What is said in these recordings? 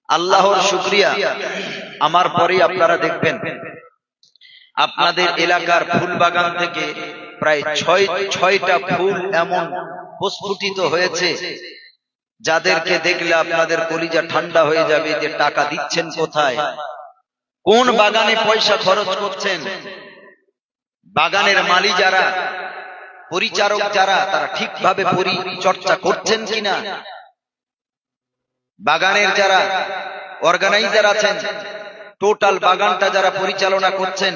আল্লাহর শুকরিয়া। আমার পরেই আপনারা দেখবেন আপনাদের এলাকার ফুল বাগান থেকে প্রায় ছয়টা ফুল এমন প্রস্ফুটিত হয়েছে যাদেরকে দেখলে আপনাদের কলিজা ঠান্ডা হয়ে যাবে যে টাকা দিচ্ছেন কোথায়, কোন বাগানে পয়সা খরচ করছেন, বাগানের মালি যারা, পরিচারক যারা, তারা ঠিকভাবে পরিচর্যা করছেন কিনা, বাগানের যারা অর্গানাইজার আছেন, টোটাল বাগানটা যারা পরিচালনা করছেন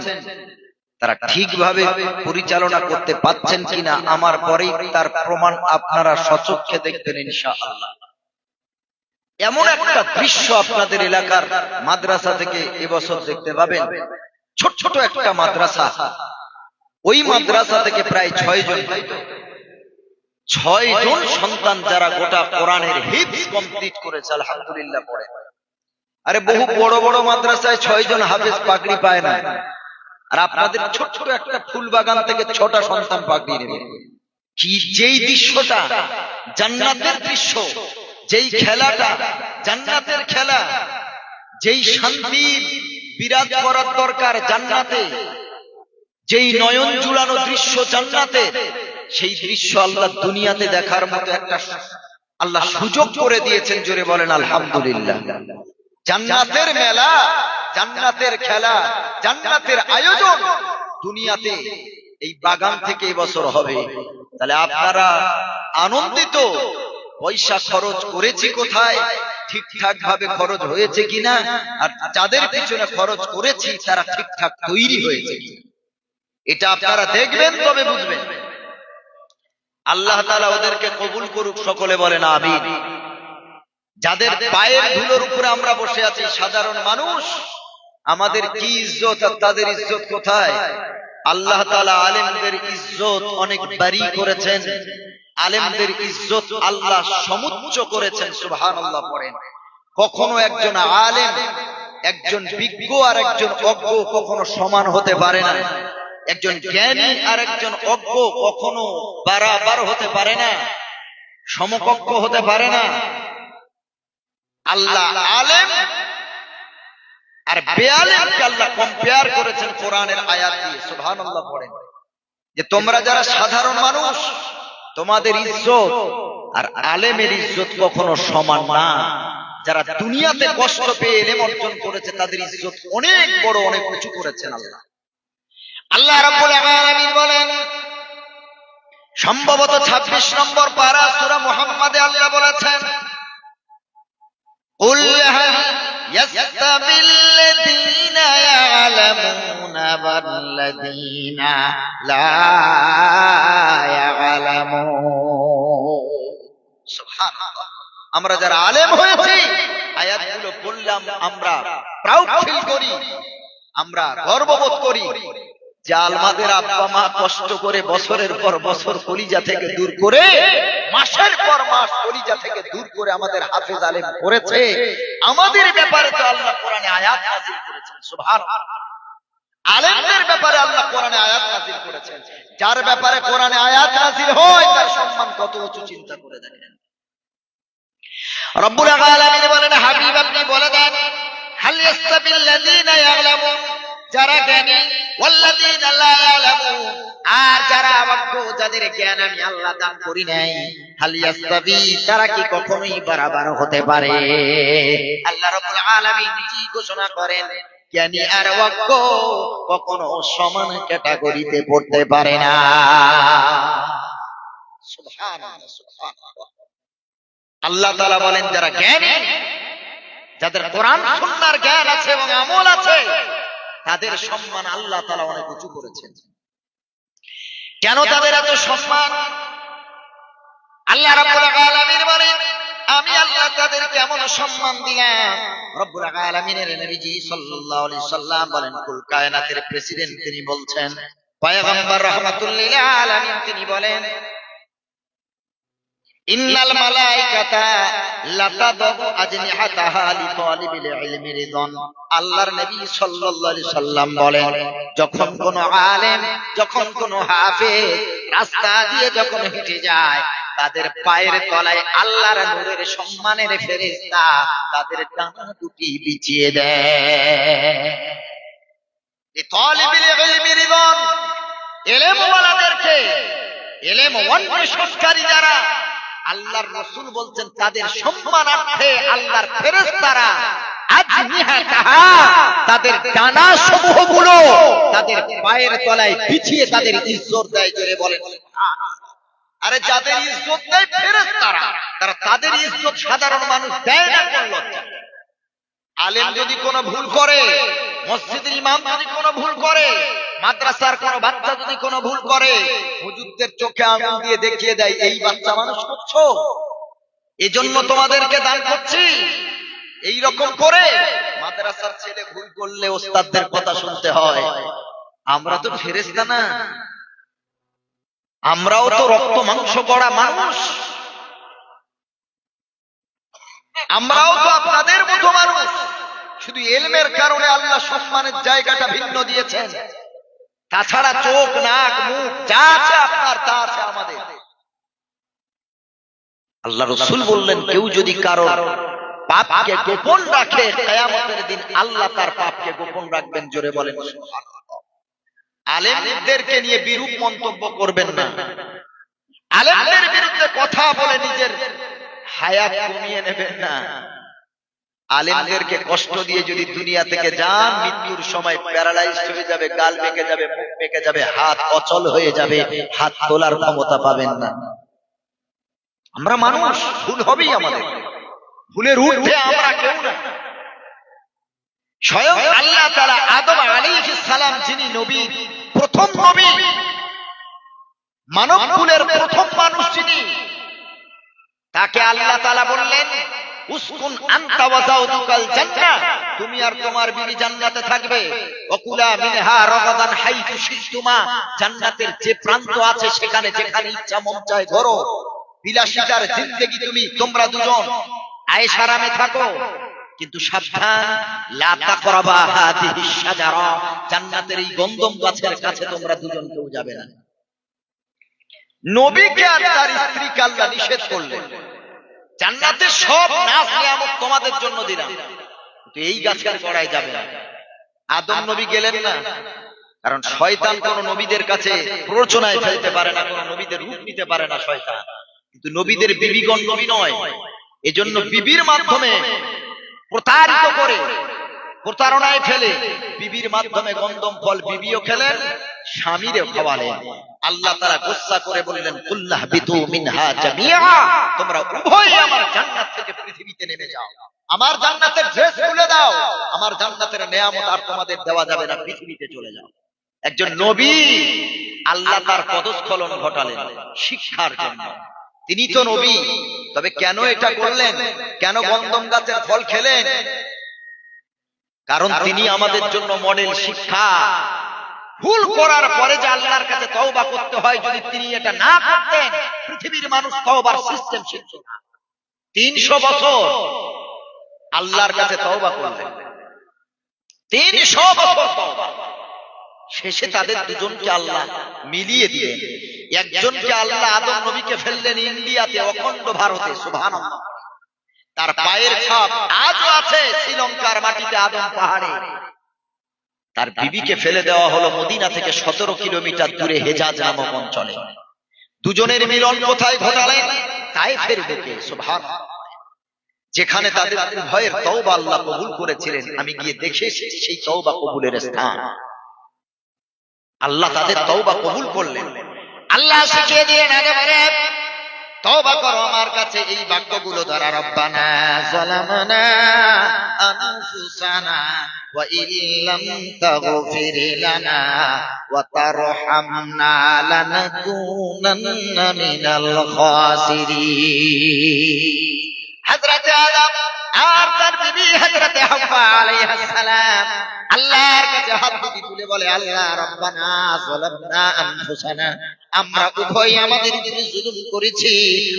তারা ঠিকভাবে পরিচালনা করতে পারছেন কিনা, আমার পরেই তার প্রমাণ আপনারা স্বচক্ষে দেখবেন ইনশাআল্লাহ। এমন একটা দৃশ্য আপনাদের এলাকার মাদ্রাসা থেকে এবছর দেখতে পাবেন। ছোট ছোট একটা মাদ্রাসা, ওই মাদ্রাসা থেকে প্রায় 6 জন সন্তান যারা গোটা কোরআনের হিফজ কমপ্লিট করেছে, আলহামদুলিল্লাহ পড়ে। আরে বহু বড় বড় মাদ্রাসায় 6 জন হাফেজ পাগড়ি পায় না, আর আপনাদের ছোট ছোট একটা ফুল বাগান থেকে 6টা সন্তান পাগড়ি নেবে। কি যেই দৃশ্যটা জান্নাতের দৃশ্য, যেই খেলাটা জান্নাতের খেলা, যেই শান্তি বিরাজ করার দরকার জান্নাতে, যেই নয়ন জুড়ানো দৃশ্য জান্নাতে, সেই দৃশ্য আল্লাহ দুনিয়াতে দেখার মতো একটা আল্লাহ সুযোগ করে দিয়েছেন। জোরে বলেন আলহামদুলিল্লাহ। জান্নাতের মেলা, জান্নাতের খেলা, জান্নাতের আয়োজন দুনিয়াতে এই বাগান থেকে এবছর হবে। তাহলে আপনারা আনন্দিত? পয়সা খরচ করেছি কোথায়, ঠিকঠাক ভাবে খরচ হয়েছে কিনা, আর যাদের পিছনে খরচ করেছি তারা ঠিকঠাক তৈরি হয়েছে কিনা, এটা আপনারা দেখবেন, তবে বুঝবেন। আল্লাহ তাআলা ওদেরকে কবুল করুক, সকলে বলেন আমিন। যাদের পায়ের ধুলোর উপরে আমরা বসে আছি, সাধারণ মানুষ, আমাদের কি ইজ্জত আর তাদের ইজ্জত কোথায়? আল্লাহ তাআলা আলেমদের ইজ্জত অনেক বাড়ি করেছেন, আলেমদের ইজ্জত আল্লাহ সমুচ্চ করেছেন। সুবহানাল্লাহ পড়েন। কখনো একজন আলেম, একজন বিজ্ঞ আর একজন অজ্ঞ কখনো সমান হতে পারে না। একজন জ্ঞানী আর একজন অজ্ঞ কখনো বারাবার হতে পারে না, সমকক্ষ হতে পারে না। আল্লাহ আলেম আর বেআলেমকে আল্লাহ কম্পেয়ার করেছেন কোরআনের আয়াত দিয়ে। সুবহানাল্লাহ পড়েন যে তোমরা যারা সাধারণ মানুষ, তোমাদের ইজ্জত আর আলেমের ইজ্জত কখনো সমান না। যারা দুনিয়াতে কষ্ট পেয়ে এলেম অর্জন করেছে তাদের ইজ্জত অনেক বড়, অনেক উঁচু করেছেন আল্লাহ। আল্লাহ রাব্বুল আলামিন বলেন, সম্ভবত 26 নম্বর পারা সূরা মুহাম্মাদে আল্লাহ বলেছেন, কুল হাল ইয়াস্তাবিল্লাযীনা ইয়ালামুনা ওয়াল্লাযীনা লা ইয়ালামুন। সুবহানাল্লাহ। আমরা যারা আলেম হয়েছি, আয়াতগুলো বললাম, আমরা প্রাউড ফিল করি, আমরা গর্ববোধ করি যে আমাদের আব্বা মা কষ্ট করে বছরের পর বছর কলিজা থেকে দূর করে, মাসের পর মাস কলিজা থেকে দূর করে আমাদের হাফেজ আলেম করেছে। আমাদের ব্যাপারে তো আল্লাহ কোরআনে আয়াত নাযিল করেছেন। সুবহানাল্লাহ। আলেমদের ব্যাপারে আল্লাহ কোরআনে আয়াত নাযিল করেছেন। যার ব্যাপারে কোরআনে আয়াত নাযিল হয় তার সম্মান কত উঁচু চিন্তা করে দেখেন। রব্বুল আলামিন বলেন, হাবিব আপনি বলে দেন, হাল ইয়াস্তাবিল্লাযীনা ইয়ালামুন, যারা জ্ঞানী, ওয়াল্লাযীনা লা ইয়ালামুন, আর যারা অজ্ঞ, যাদের জ্ঞান আমি আল্লাহ দান করি নাই, হাল ইয়াস্তাবি, তারা কি কখনোই বরাবর হতে পারে? আল্লাহ রাব্বুল আলামিন নিজেই ঘোষণা করেন, জ্ঞানী আর অজ্ঞ কখনো সমান ক্যাটাগরিতে পড়তে পারে না। সুবহানাল্লাহ, সুবহানাল্লাহ। আল্লাহ তাআলা বলেন, যারা জ্ঞানী, যাদের কোরআন সুন্নাহর জ্ঞান আছে এবং আমল আছে, তাদের সম্মান আল্লাহ তাআলা অনেক উঁচু করেছেন। কেন তাদের এত সম্মান? আল্লাহ রাব্বুল আলামিন বলেন, আমি আল্লাহ তাদের কেমন সম্মান দিলাম। রব্বুল আলামিনের নবীজি সাল্লাল্লাহু আলাইহি সাল্লাম বলেন, কুল কায়নাতের প্রেসিডেন্ট তিনি বলছেন, পয়গম্বর রাহমাতুল লিল আলামিন তিনি বলেন, ইন্নাল মালাইকাতা লাতাদু আজনিহাতাহা লিতালিবিল ইলমি রিদন। আল্লাহর নবী সাল্লাল্লাহু আলাইহি সাল্লাম বলেন, যখন কোন আলেম, যখন কোন হাফেজ রাস্তা দিয়ে যখন হেঁটে যায়, তাদের পায়ের তলায় আল্লাহর নূরের সম্মানের ফেরেশতা তাদের ডানা দুটি বিছিয়ে দেয়। এই তালিবুল ইলমি রিদওয়ান ইলম ওয়ালাদেরকে ইলম অন্বেষণকারী যারা আল্লাহর রাসূল বলছেন তাদের সম্মানার্থে আল্লাহর ফেরেশতারা আজনিহাতাহা তাদের ডানা সমূহগুলো তাদের পায়ের তলায় বিছিয়ে তাদের ইজ্জত দেয়। জোরে বলেন সুবহানাল্লাহ। আরে যাদের ইজ্জত দেয় ফেরেশতারা, তারা তাদের ইজ্জত সাধারণ মানুষ দেয় না কোন লজ্জা। আলেম যদি কোনো ভুল করে, মসজিদের ইমাম যদি কোনো ভুল করে, মাদ্রাসার কোনো বাচ্চা যদি কোনো ভুল করে, হুজুরদের চোখে আঙুল দিয়ে দেখিয়ে দেয় এই বাচ্চা মানুষ করছো, এজন্য তোমাদেরকে দান করছি। এই রকম করে মাদ্রাসার ছেলে ভুল করলে ওস্তাদদের কথা শুনতে হয়। আমরা তো ফেরেশতা না, আমরাও তো রক্ত মাংস গড়া মানুষ, আমরাও তো আপনাদের মতো মানুষ। শুধু ইলমের কারণে আল্লাহ সম্মানের জায়গাটা ভিন্ন দিয়েছেন, তাছাড়া চোখ নাক মুখ যা আছে আপনার তা আছে আমাদের। আল্লাহ রাসূল বললেন কেউ যদি কারো পাপকে গোপন রাখে কিয়ামতের দিন আল্লাহ তার পাপকে গোপন রাখবেন। জোরে বলেন সুবহানাল্লাহ। আলেমদেরকে নিয়ে বিরূপ মন্তব্য করবেন না, আলেমদের বিরুদ্ধে কথা বলে নিজের হায়াত কমিয়ে নেবেন না। আলেমদেরকে কষ্ট দিয়ে যদি দুনিয়া থেকে যান, মৃত্যুর সময় প্যারালাইজড হয়ে যাবে, গাল বেঁকে যাবে, মুখ বেঁকে যাবে, হাত অচল হয়ে যাবে, হাত তোলার ক্ষমতা পাবেন না। আমরা মানুষ, ভুল হবেই আমাদের, ভুলের ঊর্ধ্বে আমরা কেউ না। স্বয়ং আল্লাহ তাআলা আদম আলাইহিস সালাম যিনি নবী, প্রথম নবী, মানব কুলের প্রথম মানুষ যিনি, তাকে আল্লাহ তাআলা বললেন উসকুন আনতা ওয়া যাওজুকাল জান্নাহ, তুমি আর তোমার বিবি জান্নাতে থাকবে। ওয়াকুলা মিনহা রাগাদান হাইতু শিতুমা, জান্নাতের যে প্রান্ত আছে সেখানে যেখানে ইচ্ছা মন চায় ঘোরো, বিলাসিতার জিন্দেগি তুমি তোমরা দুজন আয়েশ আরামে থাকো। কিন্তু সাবধান, লা তাকরাবা হাযিহিস শাজারা, জান্নাতের এই গন্ধম গাছের কাছে তোমরা দুজন কেউ যাবে না। নবীকে আর তার স্ত্রীকে আল্লাহ নিষেধ করলেন, জান্নাতের সব নাজ নিয়ামত তোমাদের জন্য দিলাম, কিন্তু এই গাছের গোড়ায় যাবে না। আদম নবী গেলেন না, কারণ শয়তান কোন নবীদের কাছে প্ররোচনায় ফেলতে পারে না, কোন নবীদের রূপ নিতে পারে না শয়তান। কিন্তু নবীদের বিবিগণ নবী নয়, এজন্য বিবির মাধ্যমে প্রতারিত করে, প্রতারণায় ফেলে বিবির মাধ্যমে গন্ধম ফল বিবিও খেলেন, স্বামীরেও খাওয়ালেন। আল্লাহ তাআলা গোসা করে বললেন কুল্লাহবিতু মিনহা জামিআ, তোমরা উভয়ই আমার জান্নাত থেকে পৃথিবীতে নেমে যাও, আমার জান্নাতের ড্রেস খুলে দাও, আমার জান্নাতের নিয়ামত আর তোমাদের দেওয়া যাবে না, পৃথিবীতে চলে যাও। একজন নবী আল্লাহ তার পদস্খলন ঘটালেন শিক্ষার জন্য। তিনি তো নবী, তবে কেন এটা করলেন, কেন গন্ধম গাছের ফল খেলেন? কারণ তিনি আমাদের জন্য মডেল শিক্ষা। ভুল করার পরে যে আল্লাহর কাছে তওবা করতে হয়, যদি তিনি এটা না করতেন পৃথিবীর মানুষ তওবার সিস্টেম শিখত না। 300 বছর আল্লাহর কাছে তওবা করলেন, 300 বছর তওবা, শেষে তাদের দুজনকে আল্লাহ মিলিয়ে দিলেন। একজনকে আল্লাহ আদম নবীকে ফেললেন ইন্ডিয়াতে, অখণ্ড ভারতে, সুবহানাল্লাহ। তার পায়ের ছাপ আজও আছে শ্রীলঙ্কার মাটিতে, আদম পাহাড়ে। তার বিবিকে ফেলে দেওয়া হলো মদিনা থেকে 17 কিলোমিটার দূরে হেজাজ নামক অঞ্চলে। দুজনের মিলন কোথায় ঘটালেন? তায়েফের বুকে, সুবহানাল্লাহ, যেখানে তাদের উভয়ের তওবা আল্লাহ কবুল করেছিলেন। আমি গিয়ে দেখে এসেছি সেই তওবা কবুলের স্থান। আল্লাহ তাদের তওবা কবুল করলেন। আল্লাহ শিখিয়ে দিলেন আদমরে তওবা করো আমার কাছে এই বাক্যগুলো দ্বারা, রব্বানা যালামনা আনফুসানা ওয়া ইল্লাম তাগফির লানা ওয়া তারহামনা লানাকুনান্না মিনাল খাসিরিন। হযরত আদম আর তার বিবি হযরত হাওয়া আলাইহিস সালাম আল্লাহর কাছে হাত দুটি তুলে বলে, আল্লাহ রব্বানা যালামনা আনফুসানা, আমরা উভয় আমাদের উপরে জুলুম করেছি,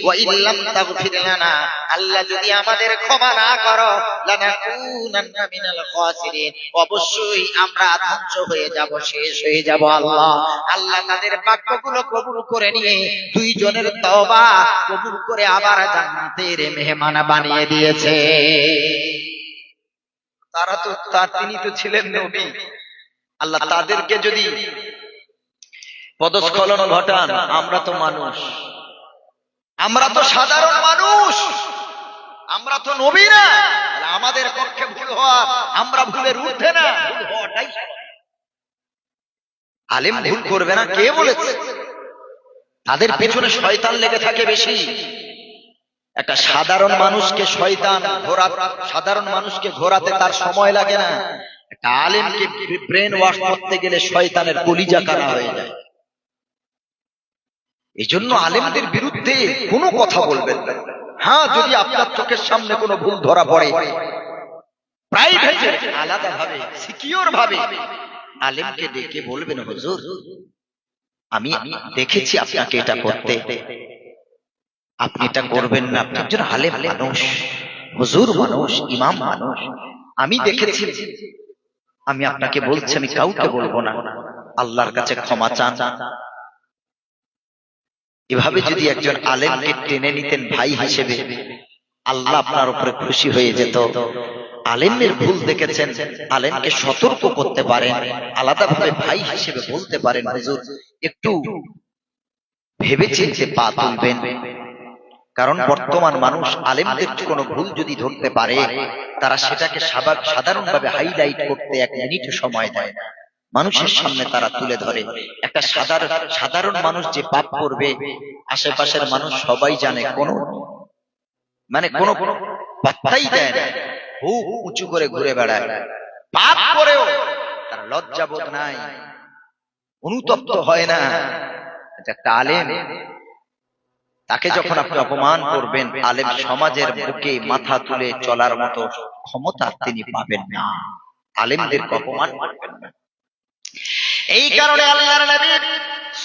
ওয়া ইল্লাম তাগফির লানা, আল্লাহ যদি আমাদের ক্ষমা না করো, লানাকুনান্না মিনাল খাসিরিন, অবশ্যই আমরা ধ্বংস হয়ে যাব, শেষ হয়ে যাব। আল্লাহ আল্লাহ তাদের বাক্যগুলো কবুল করে নিয়ে দুইজনের তওবা কবুল করে আবার জান্নাতের মেহমান বানিয়ে দিয়েছে। তিনি তো ছিলেন নবী। আল্লাহ তাদেরকে যদি পদস্খলন ঘটান, আমরা তো মানুষ, আমরা তো সাধারণ মানুষ, আমরা তো নবী না, আমাদের পক্ষে ভুল হওয়া, আমরা ভুলের ঊর্ধ্বে না, ভুল হওয়াটাই আলেম ভুল করবে না কে বলেছে? তাদের পেছনে শয়তান লেগে থাকে বেশি। একটা সাধারণ মানুষকে শয়তান সাধারণ মানুষকে ঘোরাতে তার সময় লাগে না। একটা আলেমকে ব্রেন ওয়াশ করতে গেলে শয়তানের কলিজা কাটা হয়ে যায়। এই জন্য আলেমদের বিরুদ্ধে কোনো কথা বলবেন না। হ্যাঁ, যদি আপনার চোখের সামনে কোনো ভুল ধরা পড়ে, প্রাইভেটে আলাদা ভাবে সিকিউর ভাবে আলেমকে ডেকে বলবেন, হুজুর আমি দেখেছি আপনাকে এটা করতে, আপনি এটা করবেন না, আপনি একজন আলেম মানুষ, হুজুর মানুষ, ইমাম মানুষ, আমি দেখেছি, আমি আপনাকে বলছি, আমি কাউকে বলবো না, আল্লাহর কাছে ক্ষমা চান। এভাবে যদি একজন আলেমকে টেনে নিতেন ভাই হিসেবে, আল্লাহ আপনার উপরে খুশি হয়ে যেত। আলেমের ভুল দেখেছেন, আলেমকে সতর্ক করতে পারেন, আলাদাভাবে ভাই হিসেবে বলতে পারেন, হুজুর একটু ভেবেচিন্তে পা তুলবেন। কারণ বর্তমান মানুষ আলেমদের কোনো ভুল যদি ধরতে পারে, তারা সেটাকে সাধারণভাবে হাইলাইট করতে 1 মিনিট সময় দেয় না, মানুষের সামনে তারা তুলে ধরে। একটা সাধারণ মানুষ যে পাপ করবে, আশেপাশের মানুষ সবাই জানে, কোনো পাত্তাই দেয় না, বুক উঁচু করে ঘুরে বেড়ায়, পাপ করেও তার লজ্জাবোধ নাই, অনুতপ্ত হয় না। একটা আলেম, তাকে যখন আপনি অপমান করবেন, আলেম সমাজের বুকে মাথা তুলে চলার মতো ক্ষমতা তিনি পাবেন না, আলেমদেরকে অপমান করবেন না। এই কারণে আল্লাহর নবী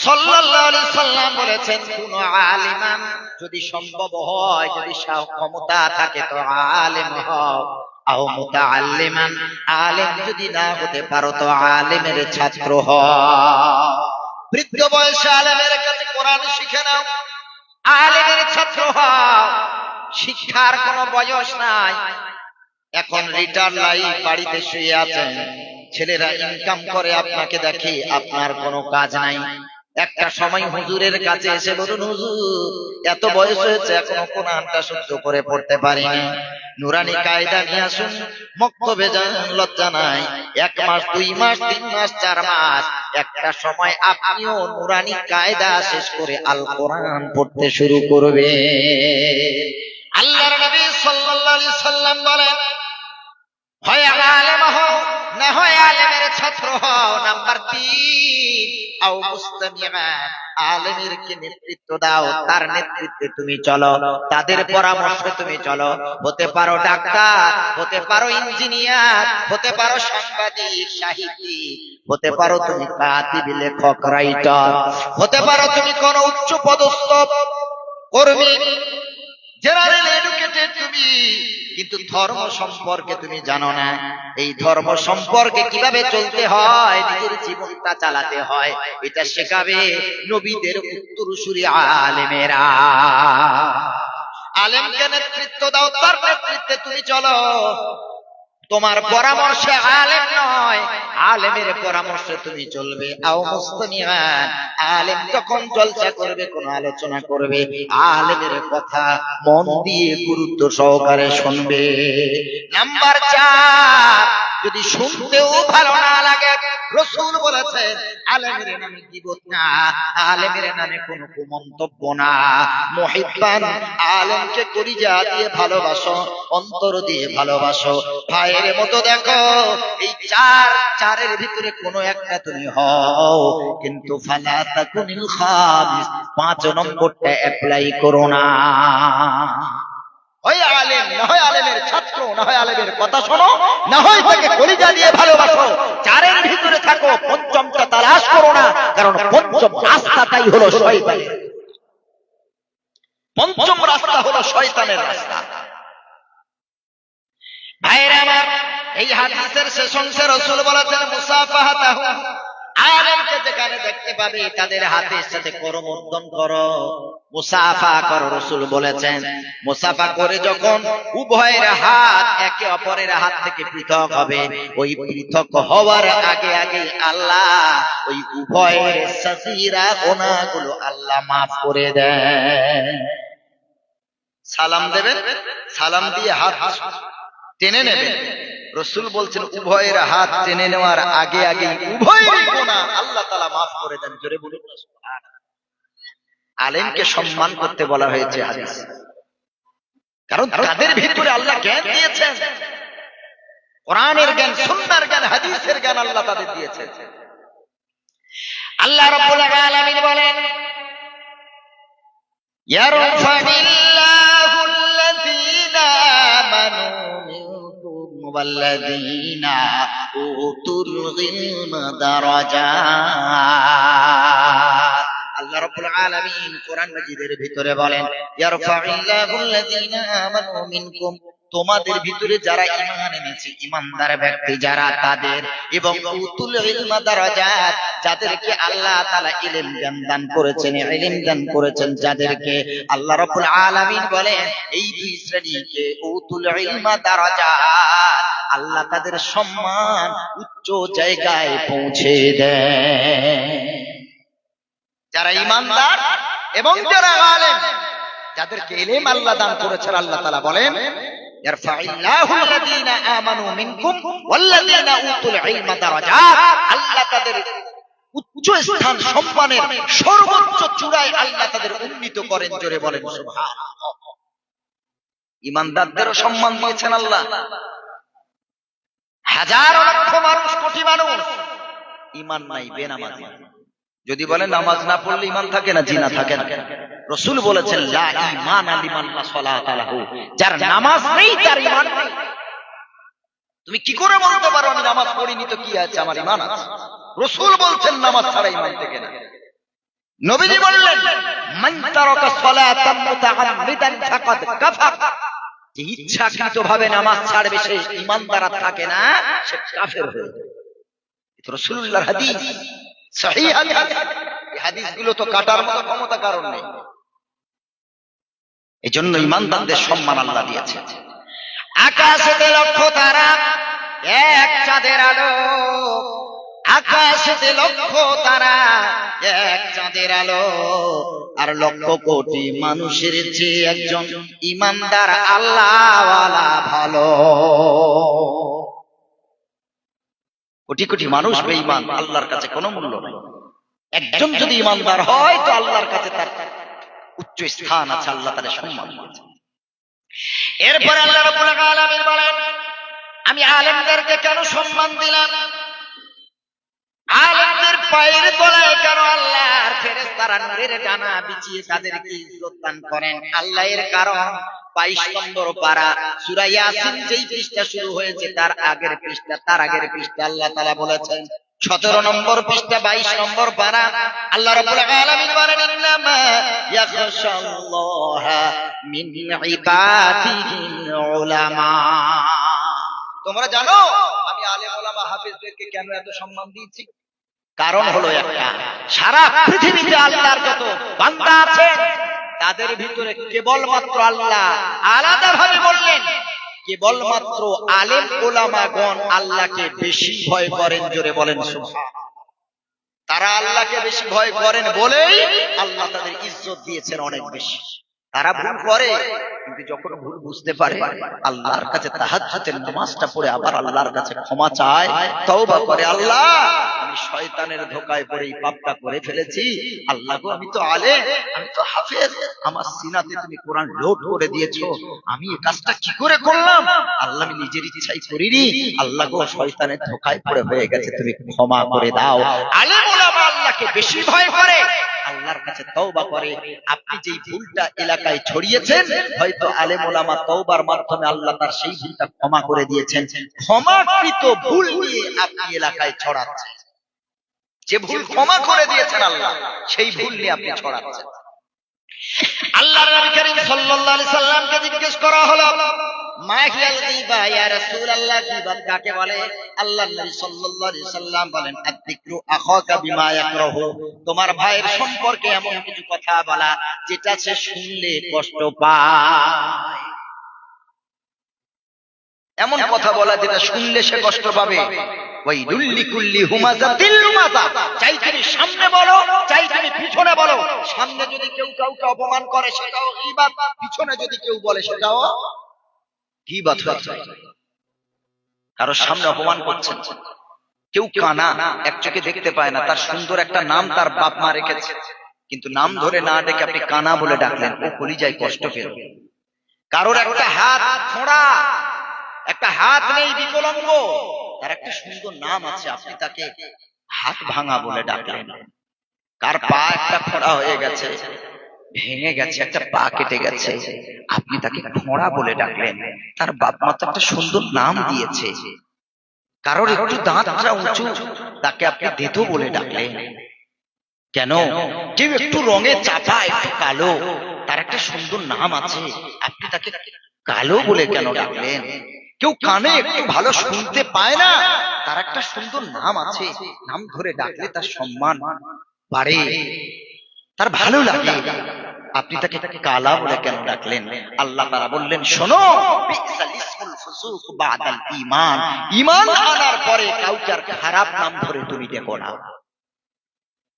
সাল্লাল্লাহু আলাইহি সাল্লাম বলেছেন, কোন আলিমান, যদি সম্ভব হয়, যদি ক্ষমতা থাকে তো আলেম হও, আও মুতাআল্লিমান, আলেম যদি না হতে পারো তো আলেমের ছাত্র হও। বৃদ্ধ বয়সে আলেমের কাছে কোরআন শিখে নাও, আলেমের ছাত্র হও। শিক্ষার কোনো বয়স নাই। এখন রিটায়ার লাইফ, বাড়িতে শুয়ে আছেন, ছেলেরা ইনকাম করে, আপনাকে দেখে আপনার কোনো কাজ নাই। একটা সময় হুজুরের কাছে এসে বলুন, হুজুর এত বয়স হয়েছে এখনো কোরআনটা শুদ্ধ করে পড়তে পারিনি, নুরানি কায়দা নিয়ে আসুন, মক্তবে যান, লজ্জা নাই। 1 মাস 2 মাস 3 মাস 4 মাস, একটা সময় আপনিও নুরানি কায়দা শেষ করে আল কোরআন পড়তে শুরু করবে। আল্লাহর নবী সাল্লাল্লাহু আলাইহি সাল্লাম বলেন, হয় আলেম হও, না হয় আলেমের ছাত্র হও। নাম্বার 3, আও মুস্তামিআন, আলেমেরকে নেতৃত্ব দাও, তার নেতৃত্বে তুমি চলো, তাদের পরামর্শে তুমি চলো। হতে পারো ডাক্তার, হতে পারো ইঞ্জিনিয়ার, হতে পারো সাংবাদিক, সাহিত্যিক, হতে পারো তুমি কাতিব, লেখক, রাইটার, হতে পারো তুমি কোন উচ্চ পদস্থ কর্মী, জেনারেল এডুকেটেড তুমি, কিন্তু ধর্ম সম্পর্কে তুমি জানো না। এই ধর্ম সম্পর্কে কিভাবে চলতে হয়, নিজের জীবনটা চালাতে হয়, এটা শেখাবে নবীদের উত্তরসূরি আলেমেরা। আলেমকে নেতৃত্ব দাও, তার নেতৃত্বে তুমি চলো। তোমার পরামর্শে আলেম নয়, আলেমের পরামর্শে তুমি চলবে। আও মুস্তামিআন, আলেম যখন জলসা করবে, কোন আলোচনা করবে, আলেমের কথা মন দিয়ে গুরুত্ব সহকারে শুনবে। নাম্বার 4, যদি শুনতেও ভালো না লাগে, রাসূল বলেছেন, আলেমের নামে গীবত না, আলেমের নামে কোনো কুমন্তব্য না। মুহিব্বান, আলেমকে কলিজা দিয়ে ভালোবাসো, অন্তর দিয়ে ভালোবাসো, ভাইয়ের মতো দেখো। এই 4 ভিতরে কোনো একটা তুমি হও, কিন্তু ফালা তাকুনিল খামিস, 5 নম্বরটা অ্যাপ্লাই করো না। হয় আলেম, না হয় আলেমের ছাত্র, না হয় আলেমের কথা শোনো, না হয় তাকে কলিজা দিয়ে ভালোবাসো। চারের ভিতরে থাকো, পঞ্চমটা তালাশ করো না, কারণ পঞ্চম রাস্তাটাই হলো শয়তানের। পঞ্চম রাস্তা হলো শয়তানের রাস্তা। ভাইরা আমার, এই হাদিসের শেষ অংশে রাসূল বলেছেন মুসাফাহাতাহু, আলেমকে যেখানে দেখতে পাবে তাদের হাতের সাথে করমর্দন করো, মুসাফা করো। রাসূল বলেছেন মুসাফা করে যখন উভয়ের হাত একে অপরের হাত থেকে পৃথক হবে, ওই পৃথক হওয়ার আগে আগে আল্লাহ ওই উভয়ের সাগীরা গুনাহগুলো আল্লাহ মাফ করে দেন। সালাম দেবেন, সালাম দিয়ে হাত টেনে নেবেন। রাসূল বলছেন উভয়ের হাত টেনে নেওয়ার আগে আগে উভয়ের গুনাহ আল্লাহ তাআলা মাফ করে দেন। জোরে বলুন সুবহানাল্লাহ। আলেমকে সম্মান করতে বলা হয়েছে হাদিস, কারণ তাদের ভিতরে আল্লাহ জ্ঞান দিয়েছেন, কোরআনের জ্ঞান, সুন্নাহর জ্ঞান, হাদিসের জ্ঞান আল্লাহ তাদের দিয়েছেন। আল্লাহ রাব্বুল আলামিন বলেন ইয়ারফা'িল্লাহু আল্লাযীনা আমানু والذين أوتوا العلم درجات। আল্লাহ রাব্বুল আলামিন কোরআন মাজিদের ভিতরে বলেন ইয়ারফা'িল্লাহু আল্লাযীনা আমানু মিনকুম, তোমাদের ভিতরে যারা ঈমান এনেছে, ঈমানদার ব্যক্তি যারা তাদের, এবং উতুল ইলমা দারাজাত, যাদেরকে আল্লাহ তাআলা ইলম জ্ঞান দান করেছেন, ইলম দান করেছেন যাদেরকে, আল্লাহ রাব্বুল আলামিন বলেন এই দুই শ্রেণীকে উতুল ইলমা দারাজাত, আল্লাহ তাদের সম্মান উচ্চ জায়গায় পৌঁছে দেন। যারা ঈমানদার এবং যারা আলেম, যাদেরকে ইলম আল্লাহ দান করেছেন, আল্লাহ তাআলা বলেন ইয়ারফা'িল্লাহু আল্লাযীনা আমানু মিনকুম ওয়াল্লাযীনা উতুল ইলমা দারাজাত, আল্লাহ তাদের উচ্চ স্থান, সম্মানের সর্বোচ্চ চূড়ায় আল্লাহ তাদের উন্নীত করেন। জোরে বলেন সুবহানাল্লাহ। ঈমানদারদেরও সম্মান দিয়েছেন আল্লাহ। হাজার লক্ষ মানুষ, কোটি মানুষ ঈমান নাই, বেনামাজি। যদি বলে নামাজ না পড়লে ঈমান থাকে না, জিনা থাকে না। রাসূল বলেছেন লা ঈমানা লিমান লা সালাতা লাহু, যার নামাজ নেই তার ঈমান নেই। তুমি কি করে বলতে পারো আমি নামাজ পড়িনি তো কি আছে, আমার ঈমান আছে? রাসূল বলছেন নামাজ ছাড়া ঈমান থাকে না। নবীজি বললেন মান তারাকা সালাতান মুতাআম্মিদান ফাকাদ কাফার, যে ইচ্ছাকৃতভাবে নামাজ ছাড়বে সে ঈমানদার থাকে না, সে কাফের হয়ে যাবে। এটা রাসূলুল্লাহর হাদিস, সহিহ হাদিস। এই হাদিসগুলো তো কাটার মতো ক্ষমতা কারণ নেই। এজন্য ঈমানদারদের সম্মান আল্লাহ দিয়েছেন। আকাশেতে লক্ষ তারা, এক চাঁদের আলো। আকাশেতে লক্ষ তারা, এক চাঁদের আলো। আর লক্ষ কোটি মানুষের চেয়ে একজন ঈমানদার আল্লাহওয়ালা ভালো। কোটি কোটি মানুষ বেঈমান, আল্লাহর কাছে কোনো মূল্য নাই। একজন যদি ঈমানদার হয় তো আল্লাহর কাছে তার উচ্চ স্থান আছে, আল্লাহ তাআলা সম্মান দিয়েছেন। এরপর আল্লাহ রাব্বুল আলামিন বলেন আমি আলেমদেরকে কেন সম্মান দিলাম, আলেমদের পায়ের তলায় কেন আল্লাহর ফেরেশতারা নূরের ডানা বিছিয়ে তাদেরকে ইজ্জত দান করেন। আল্লাহ এর কারণ 22 নম্বর পারা সূরা ইয়াসিন যেই পৃষ্ঠা শুরু হয়েছে তার আগের পৃষ্ঠা আল্লাহ তাআলা বলেছেন 17 নম্বর পৃষ্ঠা 22 নম্বর পারা আল্লাহ রাব্বুল আলামিন বলেন ইন্নামা ইয়াখশাল্লাহা মিন ইবাদিহিল উলামা। তোমরা জানো আমি আলেম ওলামা হাফেজদেরকে কেন এত সম্মান দিয়েছি? কারণ হলো একটা, সারা পৃথিবীতে আল্লাহর যত বান্দা আছে তাদের ভিতরে কেবলমাত্র আল্লাহ আলাদাভাবে বললেন কেবলমাত্র আলেম ওলামাগণ আল্লাহকে বেশি ভয় করেন। জোরে বলেন সুবহানাল্লাহ। তারা আল্লাহকে বেশি ভয় করেন বলেই আল্লাহ তাদের ইজ্জত দিয়েছেন অনেক বেশি। তারা ভুল করে, কিন্তু যখন ভুল বুঝতে পারে আল্লাহর কাছে তাহাজ্জুদের নামাজটা পড়ে আবার আল্লাহর কাছে ক্ষমা চায়, তওবা করে, আল্লাহ আমি শয়তানের ধোঁকায় পড়ে এই পাপটা করে ফেলেছি, আল্লাহ গো আমি তো আলেম, আমি তো হাফেজ, আমার সিনাতে তুমি কোরআন লোড করে দিয়েছো, আমি এই কাজটা কি করে করলাম? আল্লাহ আমি নিজের ইচ্ছাই করিনি, আল্লাহ গো শয়তানের ধোঁকায় পড়ে হয়ে গেছে, তুমি ক্ষমা করে দাও। আলেম ওলামা আল্লাহকে বেশি ভয় করে আল্লাহর কাছে তওবা করে। আপনি যেই ভুলটা এলাকায় ছড়িয়েছেন, হয়তো আলেম ওলামা তওবার মাধ্যমে আল্লাহ তার সেই ভুলটা ক্ষমা করে দিয়েছেন। ক্ষমাকৃত ভুল নিয়ে আপনি এলাকায় ছড়াচ্ছেন। যে ভুল ক্ষমা করে দিয়েছেন আল্লাহ, সেই ভুল নিয়ে আপনি ছড়াচ্ছেন। আল্লাহর নবী করিম সাল্লাল্লাহু আলাইহি সাল্লামকে জিজ্ঞেস করা হলো, মা হিয়াল গীবা ইয়া রাসূলুল্লাহ, গীবত কাকে বলে? আল্লাহর নবী সাল্লাল্লাহু আলাইহি সাল্লাম বলেন, আযিকরু আখাকা বিমা ইয়াকরাহু, তোমার ভাইয়ের সম্পর্কে এমন কিছু কথা বলা যেটা সে শুনলে কষ্ট পায়। এমন কথা বলা যেটা শুনলে সে কষ্ট পাবে। ওয়াইলুল লিকুল্লি হুমাযাতিল লুমাযা, চাই তুমি সামনে বলো, চাই তুমি পিছনে বলো। সামনে যদি কেউ কাউকে অপমান করে সেটাও গীবত, পিছনে যদি কেউ বলে সেটাও গীবত হয়ে যায়। কারো সামনে অপমান করছেন, কেউ কানা, এক চোখে দেখতে পায় না, তার সুন্দর একটা নাম তার বাপ মা রেখেছে, কিন্তু নাম ধরে না ডেকে আপনি কানা বলে ডাকলেন, ও কলিজায় কষ্ট পেল। কারোর একটা হাত খোঁড়া, একটা হাত নেই, বিকলাঙ্গ, তার একটা সুন্দর নাম আছে, আপনি তাকে হাত ভাঙা বলে ডাকলেন। কার পা একটা খোঁড়া হয়ে গেছে, ভেঙে গেছে, একটা পা কেটে গেছে, আপনি তাকে খোঁড়া বলে ডাকলেন। তার বাপ মা তো একটা সুন্দর নাম দিয়েছে। কারোর একটু দাঁতটা উঁচু, তাকে আপনি দেতো বলে ডাকলেন। কেন? কেউ একটু রঙে চাপা, একটু কালো, তার একটা সুন্দর নাম আছে, আপনি তাকে কালো বলে কেন ডাকলেন? কেউ কানে একটু ভালো শুনতে পায় না, তার একটা সুন্দর নাম আছে, নাম ধরে ডাকলে তার সম্মান বাড়ে, তার ভালো লাগে, আপনি তাকে কালা বলে কেন ডাকলেন? আল্লাহ তাআলা বললেন, শোনো, বিসাল ইসমুল ফুসুক বাদাল ঈমান, ঈমান আনার পরে কাউকে আর খারাপ নাম ধরে তুমি ডেকো না।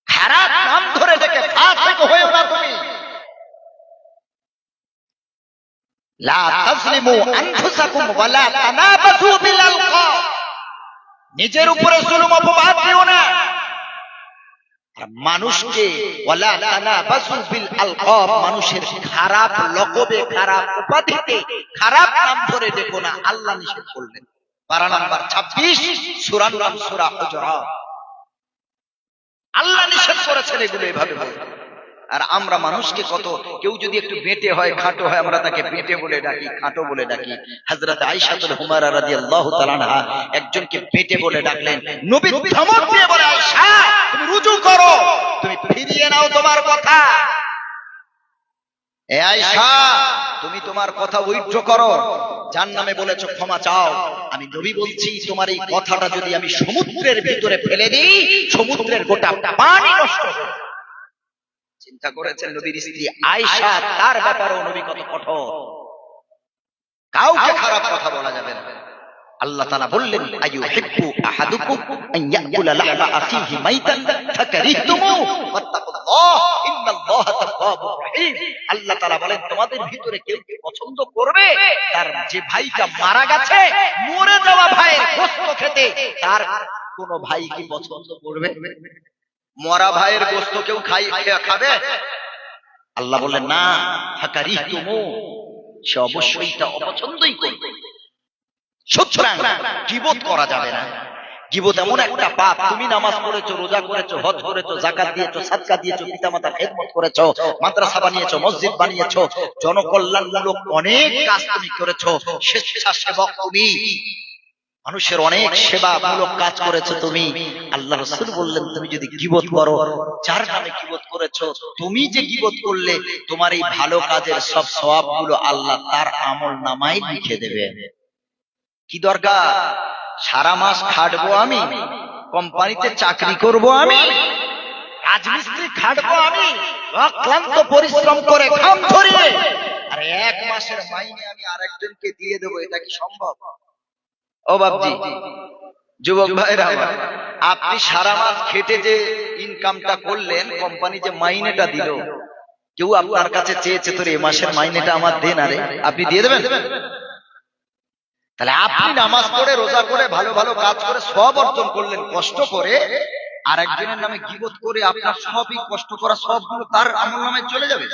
খারাপ নাম ধরে ডেকে ফাসিক হয়েও না তুমি। লা তাজলিমু আনফুসাকুম ওয়ালা তানাবাসু বিল আলকাব, নিজের উপরে জুলুম অপবাদ দিও না। মানুষকে ওয়ালা তানাবাসু বিল আলকাব, মানুষের খারাপ লকবে, খারাপ উপাধিতে খারাপ নাম ধরে ডেকো না, আল্লাহ নিষেধ করলেন। পারা নাম্বার 26, সূরার নাম সূরা হুজুরাত। আল্লাহ নিষেধ করেছেন এগুলো এভাবে বলতে। আর আমরা মানুষকে কত, কেউ যদি একটু বেঁটে হয়, খাটো হয়, আমরা তাকে বেঁটে বলে ডাকি, খাটো বলে ডাকি। হযরত আয়েশাতুল হুমায়রা রাদিয়াল্লাহু তাআলা আনহা একজনকে বেঁটে বলে ডাকলেন, নবী ধমক দিয়ে বলে, আয়েশা তুমি রুজু করো, তুমি ফিরিয়ে নাও তোমার কথা। এ আয়েশা, তুমি তোমার কথা উইথড্র করো, জাহান্নামে বলেছো ক্ষমা চাও। আমি নবী বলছি, তোমার এই কথাটা যদি আমি সমুদ্রের ভিতরে ফেলে দিই, সমুদ্রের গোটা পানি নষ্ট হবে। চিন্তা করেছেন নবীর স্ত্রী আয়েশা, তার ব্যাপারেও নবী কত কঠোর, কাউকে খারাপ কথা বলা যাবে না। আল্লাহ তাআলা বললেন, আইয়ুহিব্বু আহাদুকুম আন ইয়াকুলা লাহমা আখিহি মাইতান ফাকারিহতুমু ওয়াত্তাকুল্লাহ ইন্নাল্লাহা তাওয়াবুর রহিম। আল্লাহ তাআলা বলেন, তোমাদের ভিতরে কেউ কি পছন্দ করবে তার যে ভাইটা মারা গেছে, মরে যাওয়া ভাইয়ের গোশত খেতে? তার কোন ভাই কি পছন্দ করবে? মরা ভাইয়ের গোশত কেউ খাবে? আল্লাহ বললেন, না, ফাকারিহতুমু, সে অবশ্যই তা অপছন্দই করবে। সুতরাং গীবত করা যাবে না। গীবত এমন একটা পাপ, তুমি নামাজ পড়েছো, রোজা করেছো, হজ করেছো, যাকাত দিয়েছো, সাদকা দিয়েছো, পিতামাতার খেদমত করেছো, মাদ্রাসা বানিয়েছো, মসজিদ বানিয়েছো, জনকল্যাণমূলক অনেক কাজ তুমি করেছো, স্বেচ্ছাসেবক তুমি, মানুষের অনেক সেবামূলক কাজ করেছো তুমি। আল্লাহ রাসূল বললেন, তুমি যদি গীবত করো, যার নামে গীবত করেছো, তুমি যে গীবত করলে, তোমার এই ভালো কাজের সব সওয়াবগুলো আল্লাহ তার আমলনামায় লিখে দেবে। কি দরকার? সারা মাস খাটবো আমি, কোম্পানিতে চাকরি করব আমি, রাজমিস্ত্রি খাটবো আমি, অক্লান্ত পরিশ্রম করে ঘাম ঝরিয়ে, আর এক মাসের মাইনে আমি আরেকজনকে দিয়ে দেবো, এটা কি সম্ভব? ও বাবজি, যুবক ভাইরা, আপনি সারা মাস খেটে যে ইনকামটা করলেন, কোম্পানি যে মাইনেটা দিল, কেউ আপনার কাছে চেয়েছে, তোর এই মাসের মাইনেটা আমার দেন, আরে আপনি দিয়ে দেবেন? তাহলে আপনি নামাজ পড়ে, রোজা করে, ভালো ভালো কাজ করে সব অর্জন করলেন কষ্ট করে, আর একজনের নামে গীবত করে আপনার সবই কষ্ট করা সবগুলো তার আমলনামায় চলে যাবে।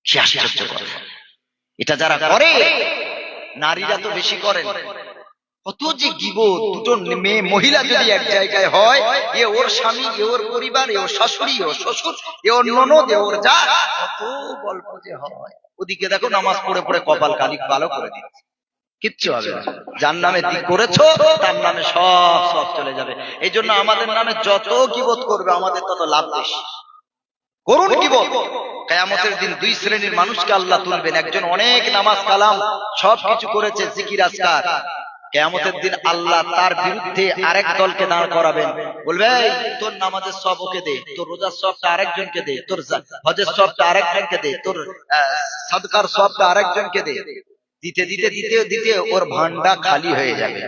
কি আশ্চর্য কথা! এটা যারা করে, নারীরা তো বেশি করেন, কত যে গিবত, দুটো মেয়ে মহিলা যদি এক জায়গায় হয়, এ ওর স্বামী, এ ওর পরিবার, এ ওর শাশুড়ি, ও শ্বশুর, এ ওর ননদ, এ ওর যা, কত গল্প যে হয়। ওদিকে দেখো নামাজ পড়ে পড়ে কপাল কালি ভালো করে দিচ্ছে, কিচ্ছু হবে না। যার নামে করেছো তার নামে সব সব চলে যাবে। এই জন্য আমাদের নামে যত গিবত করবে আমাদের তত লাভ বেশি। করুন গিবত। কিয়ামতের দিন দুই শ্রেণীর মানুষকে আল্লাহ তুলবেন। একজন অনেক নামাজ কালাম সব কিছু করেছে, জিকির আজকার। কিয়ামতের দিন আল্লাহ তার বিরুদ্ধে আরেক দলকে দাঁড় করাবেন, বলবে তোর নামাজের সব ওকে দে, তোর রোজার সবটা আরেকজনকে দে, তোর হজের সবটা আরেকজনকে দে, তোর সাদকার সবটা আরেকজনকে দে। দিতে দিতে দিতে দিতে ওর ভান্ডা খালি হয়ে যাবে,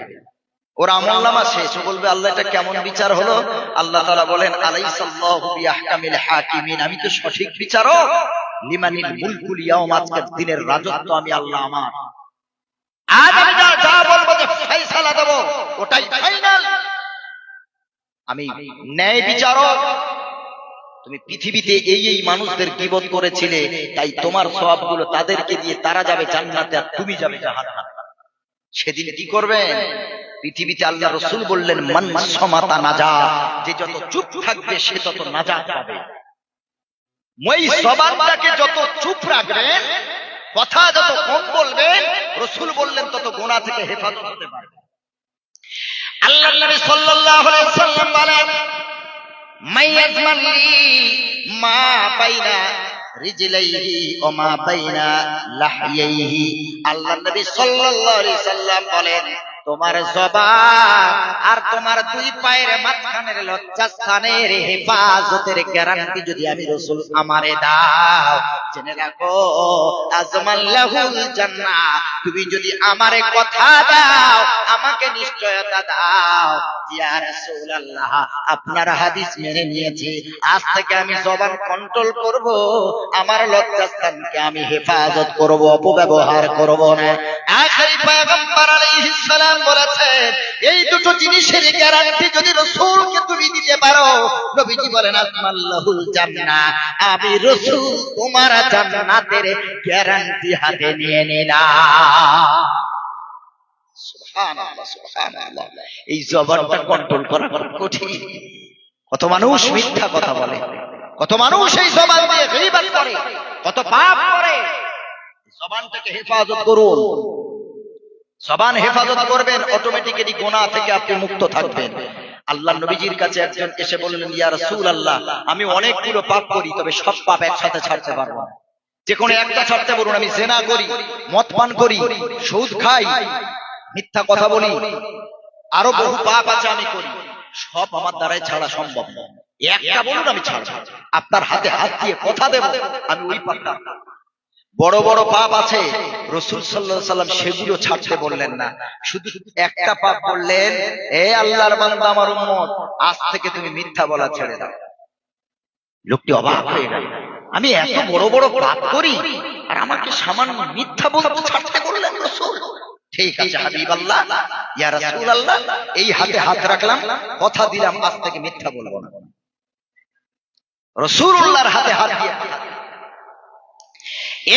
ওর আমলনামা শেষ। ও বলবে আল্লাহ এটা কেমন বিচার হলো? আল্লাহ তাআলা বলেন আলাইসাল্লাহু বিআহকামিল হাকিমিন, আমি তো সঠিক বিচারক। লিমানিল মুলকুল ইয়াউম, আজকের দিনের রাজত্ব আমি আল্লাহ আমার। আজ আমি যা বলবো যে ফয়সালা দেব ওটাই ফাইনাল। আমি ন্যায় বিচারক। তুমি পৃথিবীতে এই মানুষদের গীবত করেছিলে, তাই তোমার সওয়াবগুলো তাদেরকে দিয়ে তারা যাবে জান্নাতে আর তুমি যাবে জাহান্নামে। সেদিন কি করবেন? পৃথিবীতে আল্লাহ রাসূল বললেন মান সামাতা নাজাত, যে যত চুপ থাকবে সে তত নাজাত পাবে। ওই জবানটাকে যত চুপ রাখবেন, কথা যত কম বলবেন, রাসূল বললেন তত গুনাহ থেকে হেফাজত হতে পারবে। আল্লাহর নবী সাল্লাল্লাহু আলাইহি ওয়াসাল্লাম বলেন মাইয়াজমানলি মা বাইনা রিজলাইহি ওয়া মা বাইনা লাহইহি। আল্লাহর নবী সাল্লাল্লাহু আলাইহি সাল্লাম বলেন তোমার জবান আর তোমার দুই পায়ের মাঝখানের লজ্জাস্থানের হেফাজতের গ্যারান্টি যদি আমি রাসূল আমারে দাও, জেনে রাখো আজমাল্লাহুল জান্নাহ। তুমি যদি আমারে কথা দাও, আমাকে নিশ্চয়তা দাও, ইয়া রাসূলুল্লাহ আপনার হাদিস মেনে নিয়েছি, আজ থেকে আমি জবান কন্ট্রোল করব, আমার লজ্জাস্থানকে আমি হেফাজত করব, অপব্যবহার করব না। আখির পয়গম্বর আলাইহিস সালাম বলেছেন এই দুটো জিনিসের গ্যারান্টি যদি রাসূলকে তুমি দিতে পারো, নবীজি বলেন আজমাল্লাহুল জান্নাহ, আমি রাসূল তোমার জান্নাতের গ্যারান্টি হাতে নিয়ে নিলাম। সুবহানাল্লাহ সুবহানাল্লাহ। এই জবানটা কন্ট্রোল করা কঠিন। কত মানুষ মিথ্যা কথা বলে, কত মানুষ এই জবান দিয়ে গীবত করে, কত পাপ করে। জবানটাকে হেফাজত করুন। জবান হেফাজত করবেন, অটোমেটিক্যালি গুনাহ থেকে আপনি মুক্ত থাকবেন। আল্লাহ নবীজির কাছে একজন এসে বললেন ইয়া রাসূলুল্লাহ আমি অনেকগুলো পাপ করি, তবে সব পাপ একসাথে ছাড়তে পারবো না। যে কোনো একটা ছাড়তে বলুন। আমি জিনা করি, মদ পান করি, সুদ খাই, মিথ্যা কথা বলি, আরো বহু পাপ আছে আমি করি, সব আমার দ্বারাই ছাড়া সম্ভব না। একটা বলুন আমি ছাড়ব। আপনার হাতে হাত দিয়ে কথা দেব আমি ওই পাপটা। বড় বড় পাপ আছে, রাসূল সাল্লাল্লাহু আলাইহি ওয়াসাল্লাম সেগুলো ছাড়তে বললেন না, শুধু একটা পাপ বললেন, এ আল্লাহর বান্দা আমার উম্মত, আজ থেকে তুমি মিথ্যা বলা ছেড়ে দাও। লোকটি অবাক হয়ে গেল, আমি এত বড় বড় পাপ করি আর আমাকে সামান্য মিথ্যা বলতে ছাড়তে বললেন রাসূল। ঠিক আছে হাবিবাল্লাহ, ইয়া রাসূলুল্লাহ এই হাতে হাত রাখলাম, কথা দিলাম আজ থেকে মিথ্যা বলবো না। রাসূলুল্লাহর হাতে হাত দিয়ে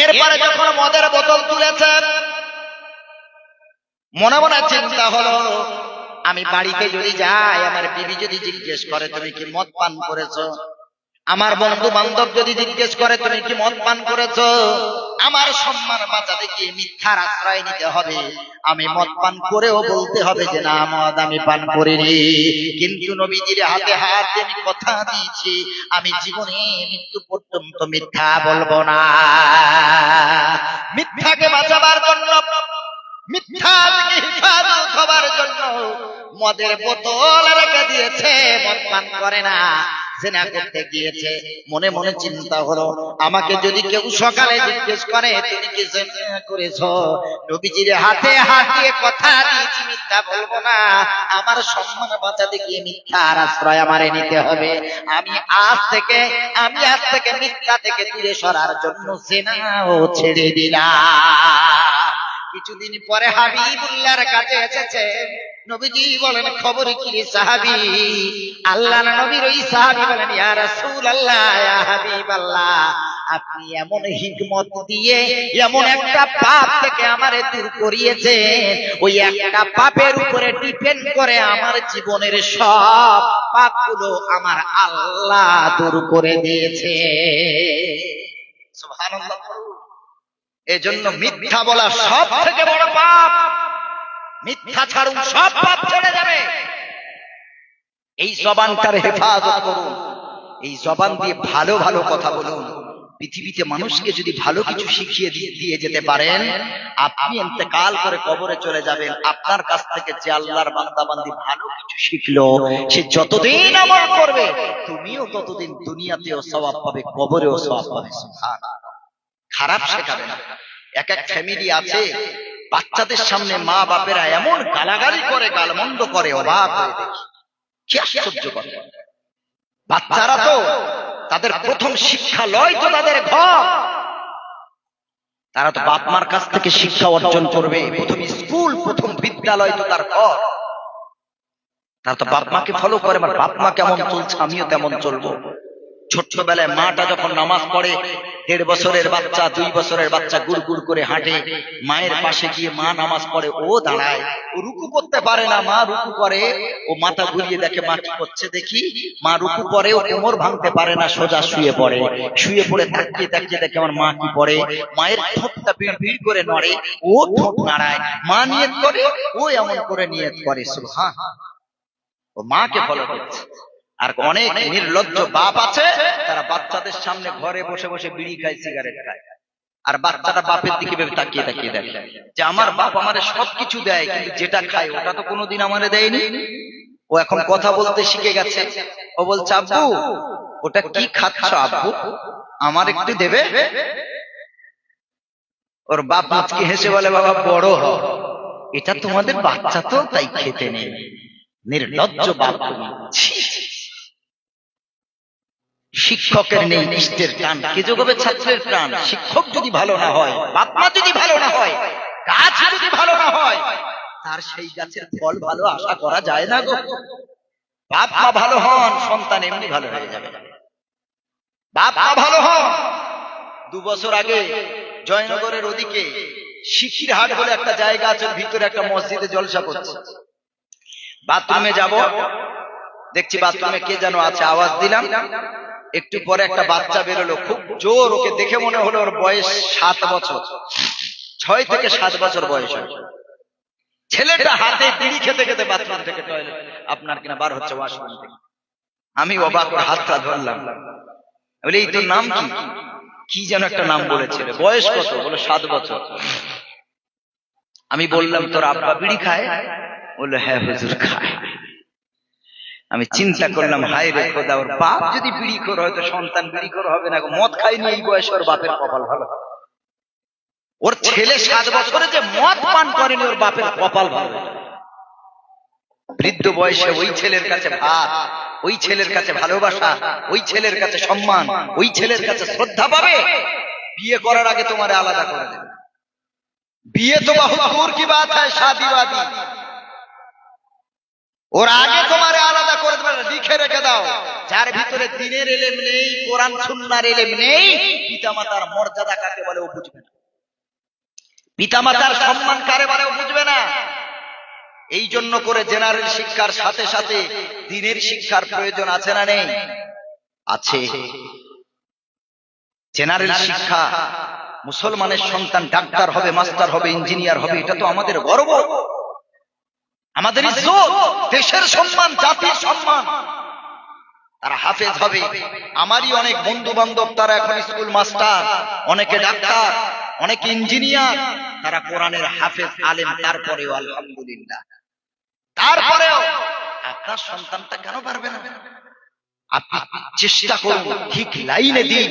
এরপরে যখন মদের বোতল তুলেছেন, মনে মনে চিন্তা হলো আমি বাড়িতে যদি যাই, আমার বিবি যদি জিজ্ঞেস করে তুমি কি মদ পান করেছো, আমার বন্ধু বান্ধব যদি জিজ্ঞেস করে তুমি কি মদ পান করেছো, আমার সম্মান বাঁচাতে গিয়ে মিথ্যার আশ্রয় নিতে হবে। আমি মদ পান করেও বলতে হবে যে না মদ আমি পান করিনি। কিন্তু নবীজির হাতে হাত দিয়ে আমি কথা দিয়েছি আমি জীবনে মৃত্যু পর্যন্ত মিথ্যা বলবো না। মিথ্যাকে বাঁচাবার জন্য, মিথ্যা থেকে হেফাজত হবার জন্য মদের বোতল রেখে দিয়েছে, মদ পান করে না, জিনা করতে গিয়েছে। মনে মনে চিন্তা হলো আমাকে যদি কেউ সকালে জিজ্ঞেস করে তুমি কি জিনা করেছো, নবীজির হাতে হাত দিয়ে কথা দিয়েছি মিথ্যা বলবো না, আমার সম্মান বাঁচাতে গিয়ে মিথ্যার আশ্রয় আমারে নিতে হবে। আমি আজ থেকে মিথ্যা থেকে দূরে সরার জন্য জিনাও ছেড়ে দিলাম। কিছুদিন পরে হাবিবুল্লাহর কাছে এসেছে, নবীজি বলেন খবর কি রে সাহাবী? আল্লাহর নবীর ওই সাহাবী বলেন ইয়া রাসূলুল্লাহ ইয়া হাবিবাল্লাহ আপনি এমন হিকমত দিয়ে এমন একটা পাপ থেকে আমারে দূর করিয়েছেন, ওই একটা পাপের উপরে ডিপেন্ড করে আমার জীবনের সব পাপগুলো আমার আল্লাহ দূর করে দিয়েছে। সুবহানাল্লাহ। এজন্য মিথ্যা বলা সব থেকে বড় পাপ। মিথ্যা ছাড়ুন, সব পাপ ছেড়ে যাবে। এই জবানটার হেফাজত করুন, এই জবান দিয়ে ভালো ভালো কথা বলুন। পৃথিবীতে মানুষকে যদি ভালো কিছু শিখিয়ে দিয়ে যেতে পারেন, আপনি ইন্তেকাল করে কবরে চলে যাবেন, আপনার কাছ থেকে যে আল্লাহর বান্দা বান্দি ভালো কিছু শিখলো, সে যতদিন আমল করবে তুমিও ততদিন দুনিয়াতেও সওয়াব পাবে, কবরেও সওয়াব পাবে। সুবহানাল্লাহ। খারাপ শেখাবে না। এক এক ফ্যামিলি আছে, বাচ্চাদের সামনে মা বাপেরা এমন গালাগালি করে, গালমন্দ করে, অবাক হয়ে দেখি কি আশ্চর্য কথা। বাচ্চারা তো তাদের প্রথম শিক্ষা লয় তো তাদের ঘর, তারা তো বাপ মার কাছ থেকে শিক্ষা অর্জন করবে। প্রথম স্কুল, প্রথম বিদ্যালয় তো তার ঘর। তারা তো বাপ মাকে ফলো করে, আমার বাপ মা কেমন চলছে আমিও তেমন চলবো। ছোট্টবেলায় মাটা যখন নামাজ পড়ে, 1.5 বছরের বাচ্চা 2 বছরের বাচ্চা গুড় গুড় করে হাঁটে, মায়ের পাশে গিয়ে মা নামাজ পড়ে, ও দাঁড়ায়, ও রুকু করতে পারে না, মা রুকু করে, ও মাথা ঘুরিয়ে দেখে মা কি করছে দেখি, মা রুকু করে, ও কোমর ভাঙতে পারে না, সোজা শুয়ে পড়ে, শুয়ে পড়ে তাকিয়ে তাকিয়ে দেখে আমার মা কি পড়ে, মায়ের ঠোঁটটা ভিড় ভিড় করে নড়ে, ও ঠোঁট নাড়ায়, মা নিয়ত করে, ও এমন করে নিয়ত করে। সুবহানাল্লাহ। ও মাকে ফলো করছে। আর অনেক নির্লজ্জ বাপ আছে, তারা বাচ্চাদের সামনে ঘরে বসে বসে বিড়ি খায়, সিগারেট খায়, আর বাচ্চাটা বাপের দিকে তাকিয়ে তাকিয়ে দেখে যে আমার বাপ আমারে সবকিছু দেয়, কিন্তু যেটা খায় ওটা তো কোনোদিন আমারে দেয়নি। ও এখন কথা বলতে শিখে গেছে, ও বলছে আব্বু ওটা কি খাচ্ছ আব্বু, আমার একটু দেবে? ওর বাপ আজকে হেসে বলে বাবা বড় হ, এটা তোমাদের বাচ্চা তো, তাই খেতে নেই। নির্লজ্জ বাপ। শিক্ষকের নেই ইষ্টের টান, কে যোগাবে ছাত্রের প্রাণ। শিক্ষক যদি ভালো না হয়, বাপ মা যদি ভালো না হয়, গাছ যদি ভালো না হয়, তার সেই গাছের ফল ভালো আশা করা যায় না গো। বাপ মা ভালো হন, সন্তান এমনি ভালো হয়ে যাবে। বাপ মা ভালো হন। 2 বছর আগে জয়নগরের ওদিকে শিখিরহাট বলে একটা জায়গা আছে, ভিতরে একটা মসজিদে জলসা করছে। বাথরুমে যাব, দেখছি বাথরুমে কে যেন আছে, আওয়াজ দিলাম, একটু পরে একটা বাচ্চা বেরোলো, খুব জোর। ওকে দেখে মনে হলো ওর বয়স 7 বছর, 6 থেকে 7 বছর বয়স। ছেলেটা হাতে বিড়ি খেতে খেতে বাথরুম থেকে টয়লেট আপনার কিনা বার হচ্ছে, ওয়াশরুম থেকে। আমি অবাক করে হাতটা ধরলাম, বলি এই তোর নাম কি? কি যেন একটা নাম বলেছিল। বয়স কত? বলে 7 বছর। আমি বললাম তোর আব্বা বিড়ি খায়? বললো হ্যাঁ হুজুর খায়। আমি চিন্তা করলাম হায় রে খোদা, ওর বাপ যদি বিড়ি খোর হয় তো সন্তান বিড়ি খোর হবে না। মদ খায়নি এই বয়সে, ওর বাপের কপাল ভালো। ওর ছেলে 7 বছরে যে মদ পান করেনি, ওর বাপের কপাল ভালো। বৃদ্ধ বয়সে ওই ছেলের কাছে ভাত, ওই ছেলের কাছে ভালোবাসা, ওই ছেলের কাছে সম্মান, ওই ছেলের কাছে শ্রদ্ধা পাবে। বিয়ে করার আগে তোমারে আলাদা করে দেবে। বিয়ে তো বহুত দূর কি বাত হয়, শাদি বাদি, ওর আগে তোমারে আলাদা করে দেবে। লিখে রেখে দাও, যার ভিতরে দ্বীনের ইলম নেই, কোরআন সুন্নাহর ইলম নেই, পিতামাতার মর্যাদা কাকে বলে ও বুঝবে না, পিতামাতার সম্মান কারে বলে ও বুঝবে না। এই জন্য করে জেনারেল শিক্ষার সাথে সাথে দ্বীনের শিক্ষার প্রয়োজন আছে না নেই? আছে। জেনারেল শিক্ষা, মুসলমানের সন্তান ডাক্তার হবে, মাস্টার হবে, ইঞ্জিনিয়ার হবে, এটা তো আমাদের গর্ব, আমাদের ইজ্জত, দেশের সম্মান, জাতির সম্মান। তারা হাফেজ হবে। আমারই অনেক বন্ধু বান্ধব তারা এখন স্কুল মাস্টার, অনেকে ডাক্তার, অনেকে ইঞ্জিনিয়ার, তারা কোরআনের হাফেজ আলেম। তারপরেও আলহামদুলিল্লাহ, তারপরেও আপনার সন্তানটা কেন পারবে না? আপনি চেষ্টা করুন, ঠিক লাইনে দিন।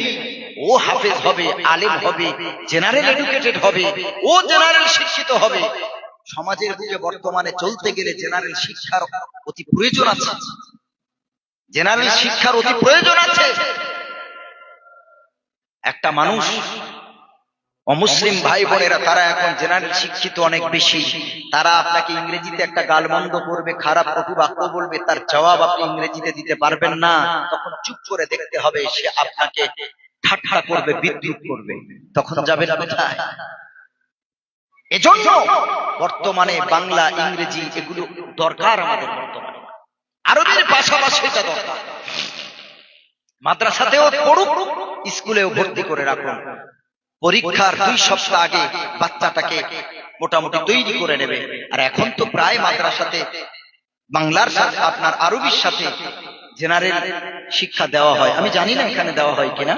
ও হাফেজ হবে, আলেম হবে, জেনারেল এডুকেটেড হবে, ও জেনারেল শিক্ষিত হবে। সমাজের বুকে বর্তমানে চলতে গেলে জেনারেল শিক্ষার অতি প্রয়োজন আছে, জেনারেল শিক্ষার অতি প্রয়োজন আছে। একটা মানুষ, অমুসলিম ভাই বোনেরা, তারা এখন জেনারেল শিক্ষিত অনেক বেশি। তারা আপনাকে ইংরেজিতে একটা গালমন্দ করবে, খারাপ কটু বাক্য বলবে, তার জবাব আপনি ইংরেজিতে দিতে পারবেন না। তখন চুপ করে দেখতে হবে সে আপনাকে ঠাট্টা করবে, বিদ্রুপ করবে, তখন যাবেন কোথায়? এজন্য বর্তমানে বাংলা, ইংরেজি এগুলো দরকার আমাদের বর্তমানে। আরবির পাশাপাশি এটা দরকার। মাদ্রাসাতেও পড়ুক, স্কুলেও ভর্তি করে রাখুন। পরীক্ষার 2 সপ্তাহ আগে বাচ্চাটাকে মোটামুটি তৈরি করে নেবে। আর এখন তো প্রায় মাদ্রাসাতে বাংলার সাথে আপনার আরবির সাথে জেনারেল শিক্ষা দেওয়া হয়। আমি জানি না এখানে দেওয়া হয় কিনা,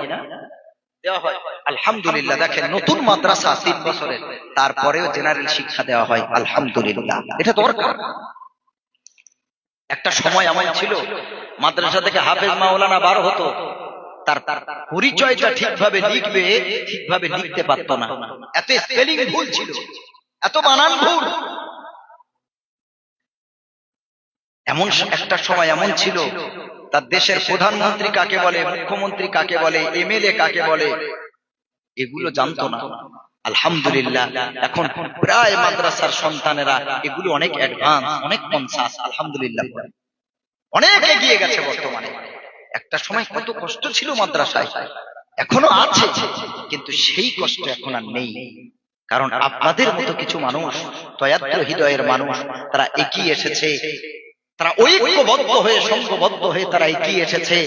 দেওয়া হয় আলহামদুলিল্লাহ। দেখেন নতুন মাদ্রাসা 3 বছরের, তারপরেও জেনারেল শিক্ষা দেওয়া হয় আলহামদুলিল্লাহ। এটা দরকার। একটা সময় এমন ছিল মাদ্রাসা থেকে হাফেজ মাওলানা বার হতো, তার পরিচয়টা ঠিকভাবে লিখবে, ঠিকভাবে লিখতে পারত না, এত স্পেলিং ভুল ছিল, এত বানান ভুল। এমন একটা সময় এমন ছিল, তার দেশের প্রধানমন্ত্রী কাকে বলে, মুখ্যমন্ত্রী কাকে বলে, এমএলএ কাকে বলে, এগুলো জানতো না। আলহামদুলিল্লাহ এখন প্রায় মাদ্রাসার সন্তানেরা এগুলো অনেক অ্যাডভান্স, অনেক কনসাস, আলহামদুলিল্লাহ অনেক এগিয়ে গেছে বর্তমানে। একটা সময় কত কষ্ট ছিল মাদ্রাসায়, এখনো আছে, কিন্তু সেই কষ্ট এখন আর নেই। কারণ আপনাদের মতো কিছু মানুষ, দয়াদ্র হৃদয়ের মানুষ, তারা এগিয়ে এসেছে, তারা ঐক্যবদ্ধ হয়ে, সংঘবদ্ধ হয়ে তারা এগিয়ে এসেছে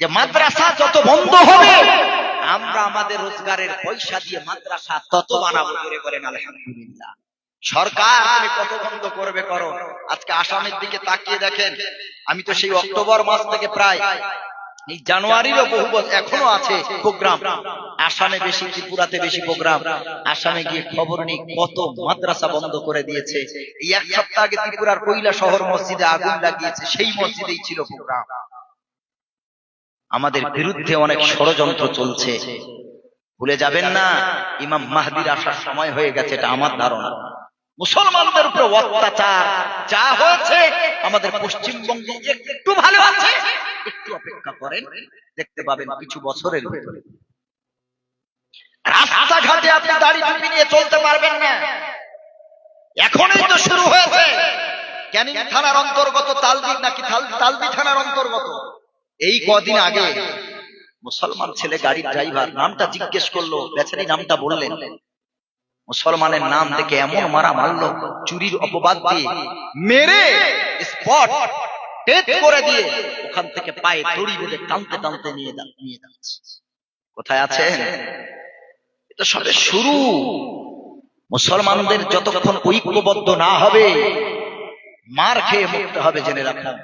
যে মাদ্রাসা যত বন্ধ হবে আমরা আমাদের রোজগারের পয়সা দিয়ে মাদ্রাসা তত বানাবো। করে বলেন আলহামদুলিল্লাহ। সরকার তুমি কত বন্ধ করবে করো। আজকে আসামের দিকে তাকিয়ে দেখেন, আমি তো সেই অক্টোবর মাস থেকে প্রায় এই জানুয়ারিরও বহু এখনো আছে প্রোগ্রাম, আসামে বেশি, ত্রিপুরাতে বেশি প্রোগ্রাম। আসামে গিয়ে খবর নেই কত মাদ্রাসা বন্ধ করে দিয়েছে। এই 1 সপ্তাহ আগে ত্রিপুরার কৈলা শহর মসজিদে আগুন লাগিয়েছে, সেই মসজিদেই ছিল প্রোগ্রাম। আমাদের বিরুদ্ধে অনেক ষড়যন্ত্র চলছে, ভুলে যাবেন না ইমাম মাহদির আসার সময় হয়ে গেছে, এটা আমার ধারণা। মুসলমানদের উপর অত্যাচার যা হয়েছে, আমাদের পশ্চিমবঙ্গে একটু ভালো আছে, একটু অপেক্ষা করেন, দেখতে পাবেন কিছু বছরের ভিতরে রাস্তাঘাটে আপনি দাড়ি টুপি নিয়ে চলতে পারবেন না। এখনই তো শুরু হয়েছে। ক্যানিং থানার অন্তর্গত তালদি, নাকি তালদি থানার অন্তর্গত, এই কদিন আগে মুসলমান ছেলে গাড়ির ড্রাইভার, নামটা জিজ্ঞেস করলো, বেচারি নামটা বললেন, মুসলমানের নাম দেখে এমন মারা মারলো, চুরির অপবাদ দিয়ে মেরে স্পট ডেথ করে দিয়ে ওখান থেকে পায়ে দড়ি বেঁধে টানতে টানতে নিয়ে যাচ্ছে। কোথায় আছেন? এটা সবে শুরু। মুসলমানদের যতক্ষণ ঐক্যবদ্ধ না হবে, মার খেয়ে মরতে হবে, জেনে রাখুন।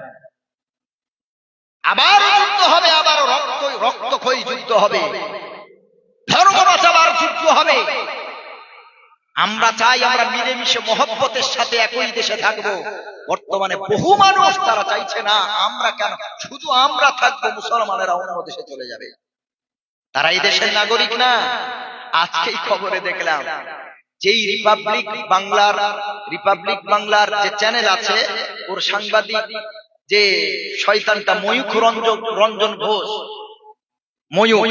আবার যুদ্ধ হবে, আবার রক্তক্ষয়ী যুদ্ধ হবে, ধর্ম বাঁচাবার যুদ্ধ হবে। আমরা চাই আমরা মিলেমিশে মহব্বতের সাথে একই দেশে থাকবো। বর্তমানে বহু মানুষ তারা চাইছে না, আমরা কেন শুধু আমরা থাকবো, মুসলমানেরা অন্য দেশে চলে যাবে। তারা এই দেশের নাগরিক না। আজকেই খবরে দেখলাম, যেই রিপাবলিক বাংলার যে চ্যানেল আছে, ওর সাংবাদিক যে শয়তানটা ময়ূখ রঞ্জন ঘোষ, ময়ূখ,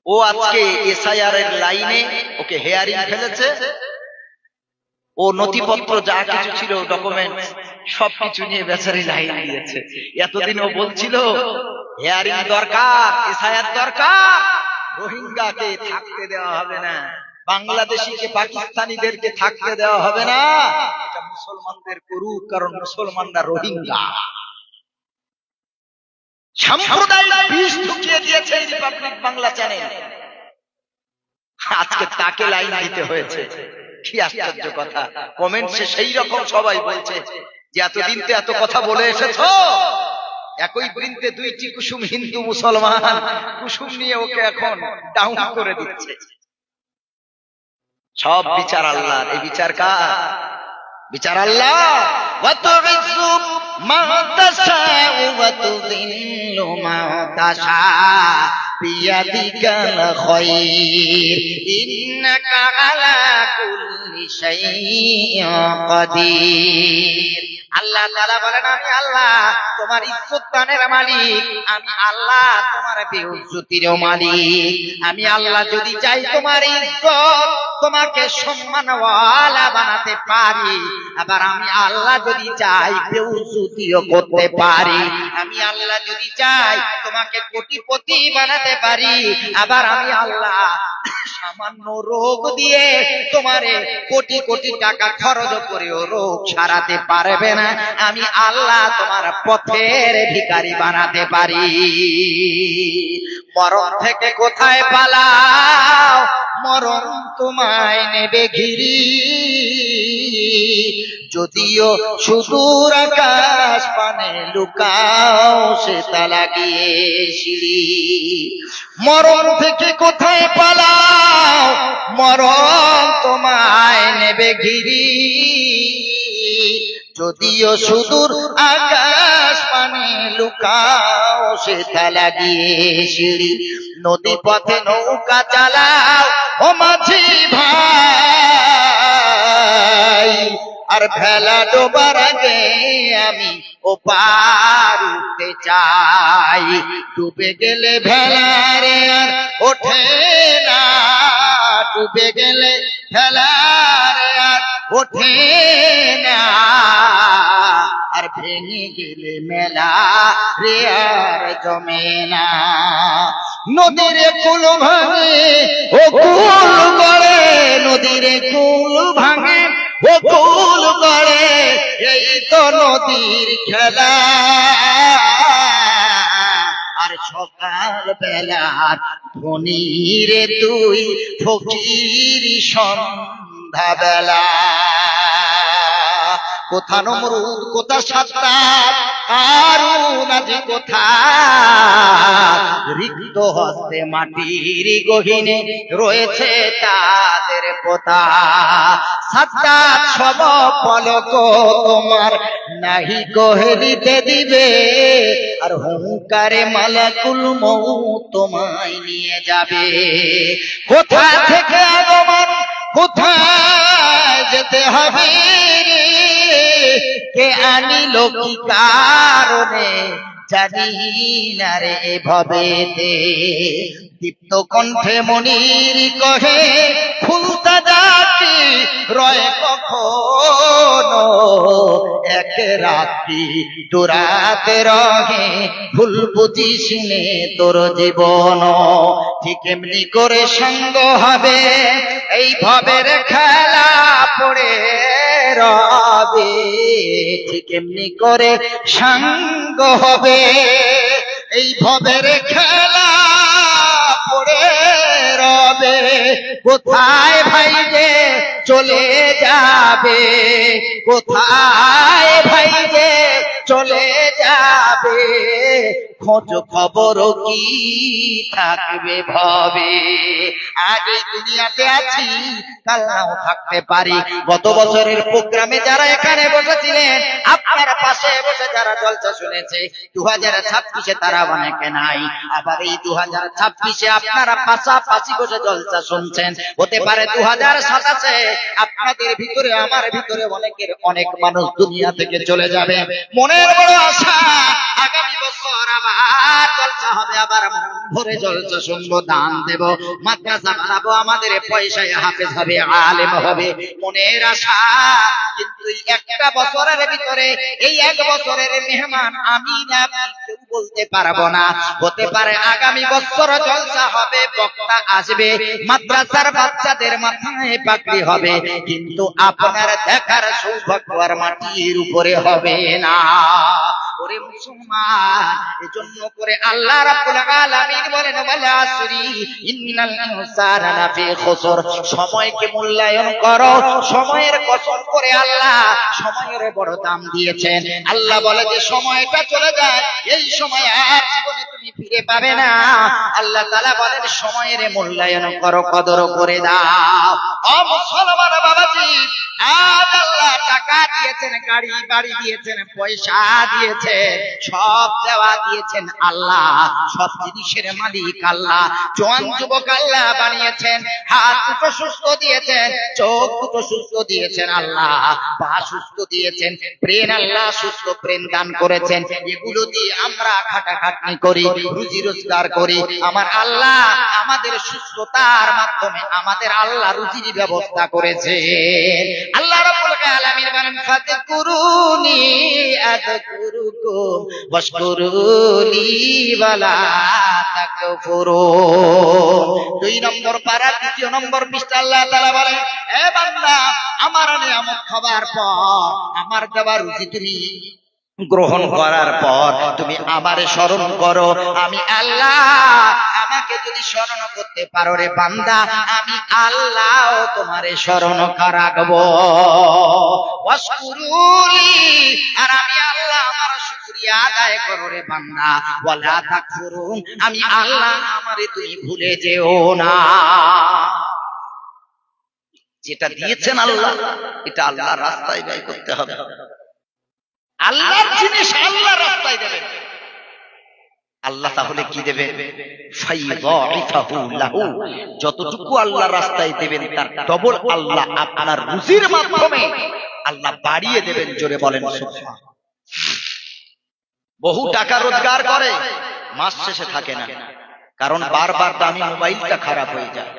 ও আজকে এসআইআর এর লাইনে ওকে হেয়ারিং ফেলেছে। ও নথিপত্র যা কিছু ছিল, ডকুমেন্ট সবকিছু নিয়ে বেচারি লাইন দিয়েছে। এতদিন ও বলছিল হেয়ারিং দরকার, এসআইআর দরকার, রোহিঙ্গাকে থাকতে দেওয়া হবে না, বাংলাদেশিকে, পাকিস্তানিদেরকে থাকতে দেওয়া হবে না, এটা মুসলমানদের করুক, কারণ মুসলমানরা রোহিঙ্গা। সাম্প্রদায়িক বিষ ঢুকিয়ে দিয়েছে রিপাবলিক বাংলা চ্যানেল। আজকে তাকে লাইন দিতে হয়েছে। কি আশ্চর্য কথা। কমেন্টসে সেই রকম সবাই বলছে যে এতদিন তো এত কথা বলে এসেছো, একই বৃন্তে 2টি কুসুম, হিন্দু মুসলমান কুসুম নিয়ে ওকে এখন ডাউন করে দিচ্ছে। সব বিচার আল্লাহর। এই বিচার কার? বিচার আল্লাহ। ওয়াতুইজ্জু মা তাশাউ ওয়া তুযিল্লু মা তাশাউ বিয়াদিকাল খায়র ইন্নাকা আলা কুল্লি শাইইন কাদির। আল্লাহ তাআলা বলেন, আমি আল্লাহ তোমার ইজ্জত দানের মালিক, আমি আল্লাহ তোমার বেইজ্জতিরও মালিক। আমি আল্লাহ যদি চাই তোমার ইজ্জত, তোমাকে সম্মানওয়ালা বানাতে পারি, আবার আমি আল্লাহ যদি চাই বেইজ্জতিও করতে পারি। আমি আল্লাহ যদি চাই তোমাকে কোটিপতি বানাতে পারি, আবার আমি আল্লাহ সামান্য রোগ দিয়ে তোমারে কোটি কোটি টাকা খরচ করেও রোগ সারাতে পারবে না। আমি আল্লাহ তোমার পথের ভিখারি বানাতে পারি। মরণ থেকে কোথায় পালাও, মরণ তোমায় নেবে ঘিরি। যদিও সুদূর আকাশ পানে লুকাও সে তালা গিয়ে সিঁড়ি। মরণ থেকে কোথায় পালাও, মরণ তোমায় নেবে ঘিরি। যদিও সুদূর আকাশ পানে লুকাও সে তালা গিয়ে সিঁড়ি। নদী পথে নৌকা চালাও ও মাঝি ভাই, আর ভেলা ডোবার আগে আমি ও পার উঠতে চাই। ডুবে গেলে ভেলারে আর ওঠে না, ডুবে গেলে ভেলারে আর ওঠে না, আর ভেঙে গেলে মেলা রে আর জমে না। নদীর কুল ভাঙে ও কুল গড়ে, নদীর কুল ভাঙে ও কুল গড়ে, এই তো নদীর খেলা। আর সকাল বেলার ধনী রে তুই, ফকির সন্ধ্যা বেলা। কোথা নমরুদ কোথা সাদ্দাত, হারুন আজি কোথা, রিক্ত হস্তে মাটির গহীনে রয়েছে তাদের পোতা। সাদ্দাত সব পলক তোমার নাহি কহিতে দিবে, আর হুঙ্কারে মালাকুল মউত তোমায় নিয়ে যাবে। কোথা থেকে আগমন, কোথায় যেতে হবে রে, কে আনিল কি কারণে জানি না রে এভাবেতে। দীপ্ত কণ্ঠে মনির কহে, ফুলতা ডাকি রয় কখনো, এক রাত্রি দুরাতে রহে, ভুল বুঝিস নে তোর জীবন। ঠিক এমনি করে সঙ্গ হবে, এই ভবের খেলা পড়ে রবে। ঠিক এমনি করে সঙ্গ হবে, এই ভবের খেলা পড়ে রবে। কোথায় ভাই যে চলে যাবে, কোথায় ভাই যে চলে যাবে, খোঁজ খবর কি থাকবে ভবে। আজ এই দুনিয়াতে আছি, কাল নাও থাকতে পারি। গত বছরের প্রোগ্রামে যারা এখানে বসেছিলেন, আপনার পাশে বসে যারা জলসা শুনেছে, 2026-এ তারা অনেকে নাই। আবার এই 2026-এ আপনারা পাশাপাশি বসে জলসা শুনছেন। হতে পারে 2027-এ আপনাদের ভিতরে আমার ভিতরে অনেকের অনেক মানুষ দুনিয়া থেকে চলে যাবে। মনের বড় আশা, আগামী বছর আবার জলসা হবে, আবার ভরে জলসা শুনবো, দান দেব, মাদ্রাসা বানাবো, আমাদের পয়সায় হাফেজ হবে, আলেম হবে। মনের আশা, কিন্তু একটা বছরের ভিতরে এই এক বছরের মেহমান আমি না কেউ বলতে পারবো না। হতে পারে আগামী বছর জলসা হবে, বক্তা আসবে, মাদ্রাসার বাচ্চাদের মাথায় পাগড়ি হবে, কিন্তু আপনার দেখার সৌভাগ্য আর মাটির উপরে হবে না। ওরে মুসলমান, এজন্য করে আল্লাহ রাব্বুল আলামিন বলেন, ওয়াল আসরি ইন্নাল ইনসানা লাফি খুসর। সময়কে মূল্যায়ন করো। সময়ের কসম করে আল্লাহ সময়ের বড় দাম দিয়েছেন। আল্লাহ বলে যে সময়টা চলে যায়, এই সময় আর জীবনে তুমি ফিরে পাবে না। আল্লাহ তাআলা বলেন সময়ের মূল্যায়ন করো, কদর করে দাও। ও মুসলমান বাবাজি, আজ আল্লাহ টাকা দিয়েছেন, গাড়ি বাড়ি দিয়েছেন, পয়সা দিয়েছেন, সব দেওয়া দিয়েছেন আল্লাহ। সব জিনিসের মালিক আল্লাহ। জোয়ান যুবক আল্লাহ বানিয়েছেন, হাত দুটো সুস্থ দিয়েছেন, চোখ দুটো সুস্থ দিয়েছেন আল্লাহ, পা সুস্থ দিয়েছেন, ব্রেন আল্লাহ সুস্থ ব্রেন দান করেছেন। এগুলো দিয়ে আমরা খাটাখাটনি করি, রুজি রোজগার করি। আমার আল্লাহ আমাদের সুস্থতার মাধ্যমে আমাদের আল্লাহ রুজির ব্যবস্থা করেছে। আল্লাহ রাব্বুল আলামিন বলেন ফাযকুরুনি আযকুরুকুম ওয়াশকুরুলি ওয়ালা তাকফুরুন। 2 নম্বর পারা 2 নম্বর পৃষ্ঠা আল্লাহ তাআলা বলেন, এ বান্দা, আমার নিয়ামত খাবার পর, আমার দেওয়া রুজি তুমি গ্রহণ করার পর তুমি আমারে স্মরণ করো। আমি আল্লাহ, আমাকে যদি স্মরণ করতে পারো রে বান্দা, আমি আল্লাহ তোমারে স্মরণ রাখবো। ওয়াশকুরুলি, আর আমি আল্লাহ আমার শুকরিয়া আদায় করো রে বান্দা। ওয়ালা তাকফুরুন, আমি আল্লাহ আমারে তুমি ভুলে যেও না। যেটা দিয়েছেন আল্লাহ, এটা আল্লাহর রাস্তায় ব্যয় করতে হবে। আল্লাহর জিনিস আল্লাহর রাস্তায় দেবেন। আল্লাহ তাহলে কি দেবেন? ফাইযাইফাহু লাহু, যতটুকু আল্লাহর রাস্তায় দেবেন তার ডবল আল্লাহ আপনার রুজির মাধ্যমে আল্লাহ বাড়িয়ে দেবেন। জোরে বলেন সুবহান। বহু টাকা রোজগার করে, মাস শেষে থাকে না, কারণ বারবার দামি মোবাইলটা খারাপ হয়ে যায়।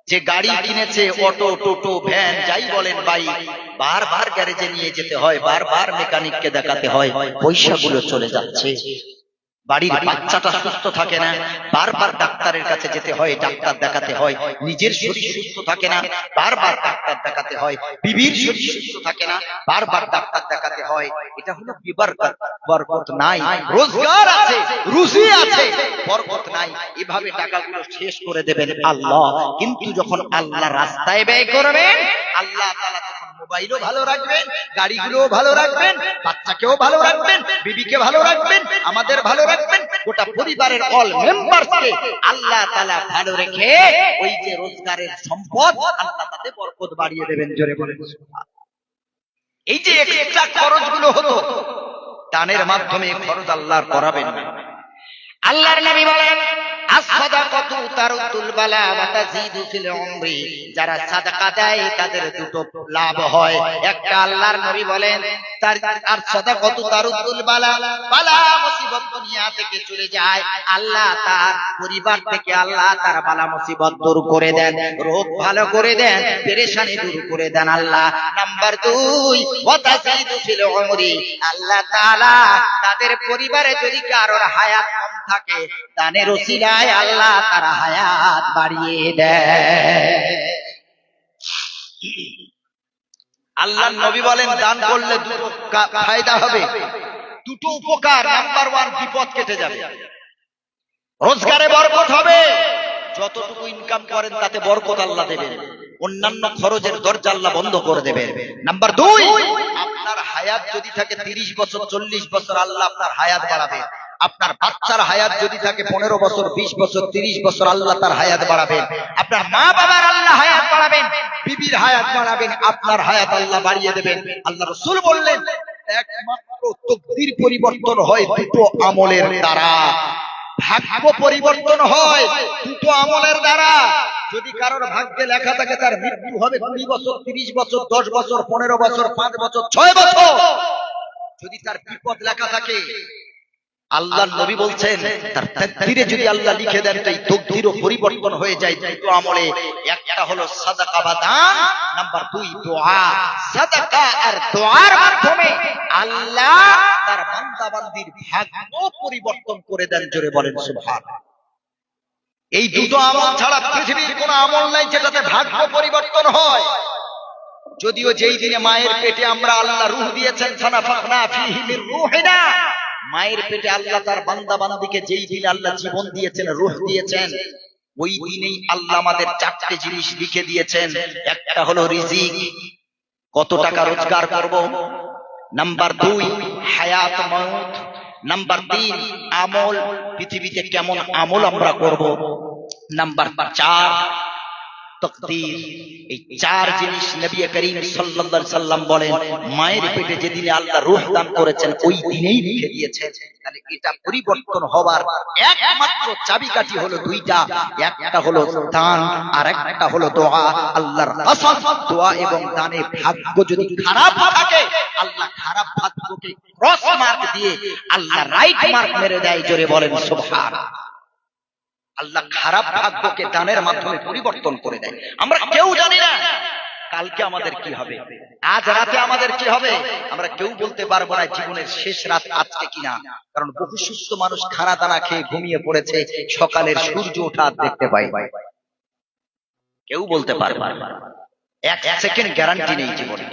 যে গাড়ি কিনেছে, অটো, টোটো, ভ্যান, যাই বলেন, বাইক, বারবার গ্যারেজে নিয়ে যেতে হয়, বারবার মেকানিককে দেখাতে হয়, পয়সাগুলো চলে যাচ্ছে। বাড়ির বাচ্চাটা সুস্থ থাকে না, বারবার ডাক্তারের কাছে যেতে হয়, ডাক্তার দেখাতে হয়। নিজের শরীর সুস্থ থাকে না, বারবার ডাক্তার দেখাতে হয়। বিবির শরীর সুস্থ থাকে না, বারবার ডাক্তার দেখাতে হয়। এটা হলো বিবরকত। বরকত নাই। রোজগার আছে, রুজি আছে, বরকত নাই। এভাবে টাকাগুলো শেষ করে দেবেন আল্লাহ। কিন্তু যখন আল্লাহ রাস্তায় ব্যয় করবেন, আল্লাহ তাআলা তখন মোবাইলও ভালো রাখবেন, গাড়িগুলোও ভালো রাখবেন, বাচ্চাকেও ভালো রাখবেন, বিবিকে ভালো রাখবেন, আমাদের ভালো রাখবেন, গোটা পরিবারের অল মেম্বারকে আল্লাহ তাআলা ভালো রেখে ওই যে রোজগারের সম্পদ আল্লাহ তাতে বরকত বাড়িয়ে দেবেন। জোরে বলেন সুবহান। এই যে এক্সট্রা খরচগুলো হলো, দানের মাধ্যমে খরচ আল্লাহর করাবেন না। আল্লাহর নবী বলেন, as-সাদাকাতু তারুদ্দুল বালা ওয়া তাজিদু ফিল উমরি, যারা সাদাকা দেয় তাদের দুটো লাভ হয়। একটা আল্লাহর নবী বলেন, আর সাদাকাতু তারুদ্দুল বালা, বালা মুসিবত দুনিয়া থেকে চলে যায়, আল্লাহ তার পরিবার থেকে আল্লাহ তার বালা মুসিবত দূর করে দেন, রোগ ভালো করে দেন, পেরেশানি দূর করে দেন আল্লাহ। নাম্বার 2, ওয়া তাজিদু ফিল উমরি, আল্লাহ তাআলা তাদের পরিবারে যদি কারোর হায়াত কম থাকে, দানের ওসিলায় আল্লাহ তার হায়াত বাড়িয়ে দেয়। আল্লাহর নবী বলেন, দান করলে দুটো ফায়দা হবে, দুটো উপকার। নাম্বার 1, বিপদ কেটে যাবে, রোজগারে বরকত হবে, যতটুকু ইনকাম করেন তাতে বরকত আল্লাহ দেবেন, অন্যান্য খরচের দরজা আল্লাহ বন্ধ করে দেবেন। নাম্বার 2, আপনার হায়াত যদি থাকে 30 বছর 40 বছর, আল্লাহ আপনার হায়াত বাড়াবে। আপনার বাচ্চার হায়াত যদি থাকে 15 বছর 20 বছর 30 বছর, আল্লাহ তার হায়াত বাড়াবেন। আপনার মা বাবার আল্লাহ হায়াত বাড়াবেন, বিবির হায়াত বাড়াবেন, আপনার হায়াত আল্লাহ বাড়িয়ে দেবেন। আল্লাহ রাসূল বললেন, একমাত্র তাকদীর পরিবর্তন হয় দুটো আমলের দ্বারা, ভাগ্য পরিবর্তন হয় দুটো আমলের দ্বারা। যদি কারোর ভাগ্যে লেখা থাকে তার মৃত্যু হবে 20 বছর 30 বছর 10 বছর 15 বছর 5 বছর 6 বছর, যদি তার বিপদ লেখা থাকে, আল্লাহর নবী বলছেন তার তাকদীরে যদি আল্লাহ লিখে দেন, তাই তাকদীরও পরিবর্তন হয়ে যায় দুটো আমলে। একটা হলো সাদাকা বা দান, নাম্বার 2 দোয়া। সাদাকা আর দোয়ার মাধ্যমে আল্লাহ তার বান্দা বান্দির ভাগ্য পরিবর্তন করে দেন। জোরে বলেন সুবহান। এই দুটো আমল ছাড়া পৃথিবীর কোনো আমল নাই যেটাতে ভাগ্য পরিবর্তন হয়। যদিও যেই দিনে মায়ের পেটে আমরা আল্লাহ রূহ দিয়েছেন, ফানাফাখনা ফীহি মির রূহিনা, মায়ের পেটে আল্লাহ তার বান্দা বান্দিকে যেই দিনে আল্লাহ জীবন দিয়েছেন, রূহ দিয়েছেন, ওই দিনেই আল্লাহ আমাদের 4টে জিনিস লিখে দিয়েছেন। একটা হলো রিজিক, কত টাকা রোজগার করব। নাম্বার 2 হায়াত মাউত, নাম্বার 3 আমল, পৃথিবীতে কেমন আমল আমরা করব। নাম্বার 4 তাকদীর। এই 4 জিনিস নবী করিম সাল্লাল্লাহু আলাইহি সাল্লাম বলেন মায়ের পেটে যেদিন আল্লাহ রূহ দান করেছেন ওই দিনেই লিখে দিয়েছেন। তাহলে এটা পরিবর্তন হবার একমাত্র চাবিকাঠি হলো দুইটা, একটা হলো দান আর একটা হলো দোয়া। আল্লাহর কসম, দোয়া এবং দানে ভাগ্য যদি খারাপ থাকে আল্লাহ খারাপ ভাগ্যকে ক্রস মার্ক দিয়ে আল্লাহ রাইট মার্ক মেরে দেয়। জোরে বলেন সুবহানাল্লাহ। আল্লাহ খারাপ ভাগ্যকে দানের মাধ্যমে পরিবর্তন করে দেয়। আমরা কেউ জানি না কালকে আমাদের কি হবে, আজ রাতে আমাদের কি হবে, আমরা কেউ বলতে পারবো না জীবনের শেষ রাত আজকে কিনা। কারণ বহু সুস্থ মানুষ খানা দানা খেয়ে ঘুমিয়ে পড়েছে, সকালের সূর্য ওঠা দেখতে পাই, কেউ বলতে পারবে না। 1 সেকেন্ড গ্যারান্টি নেই জীবনে।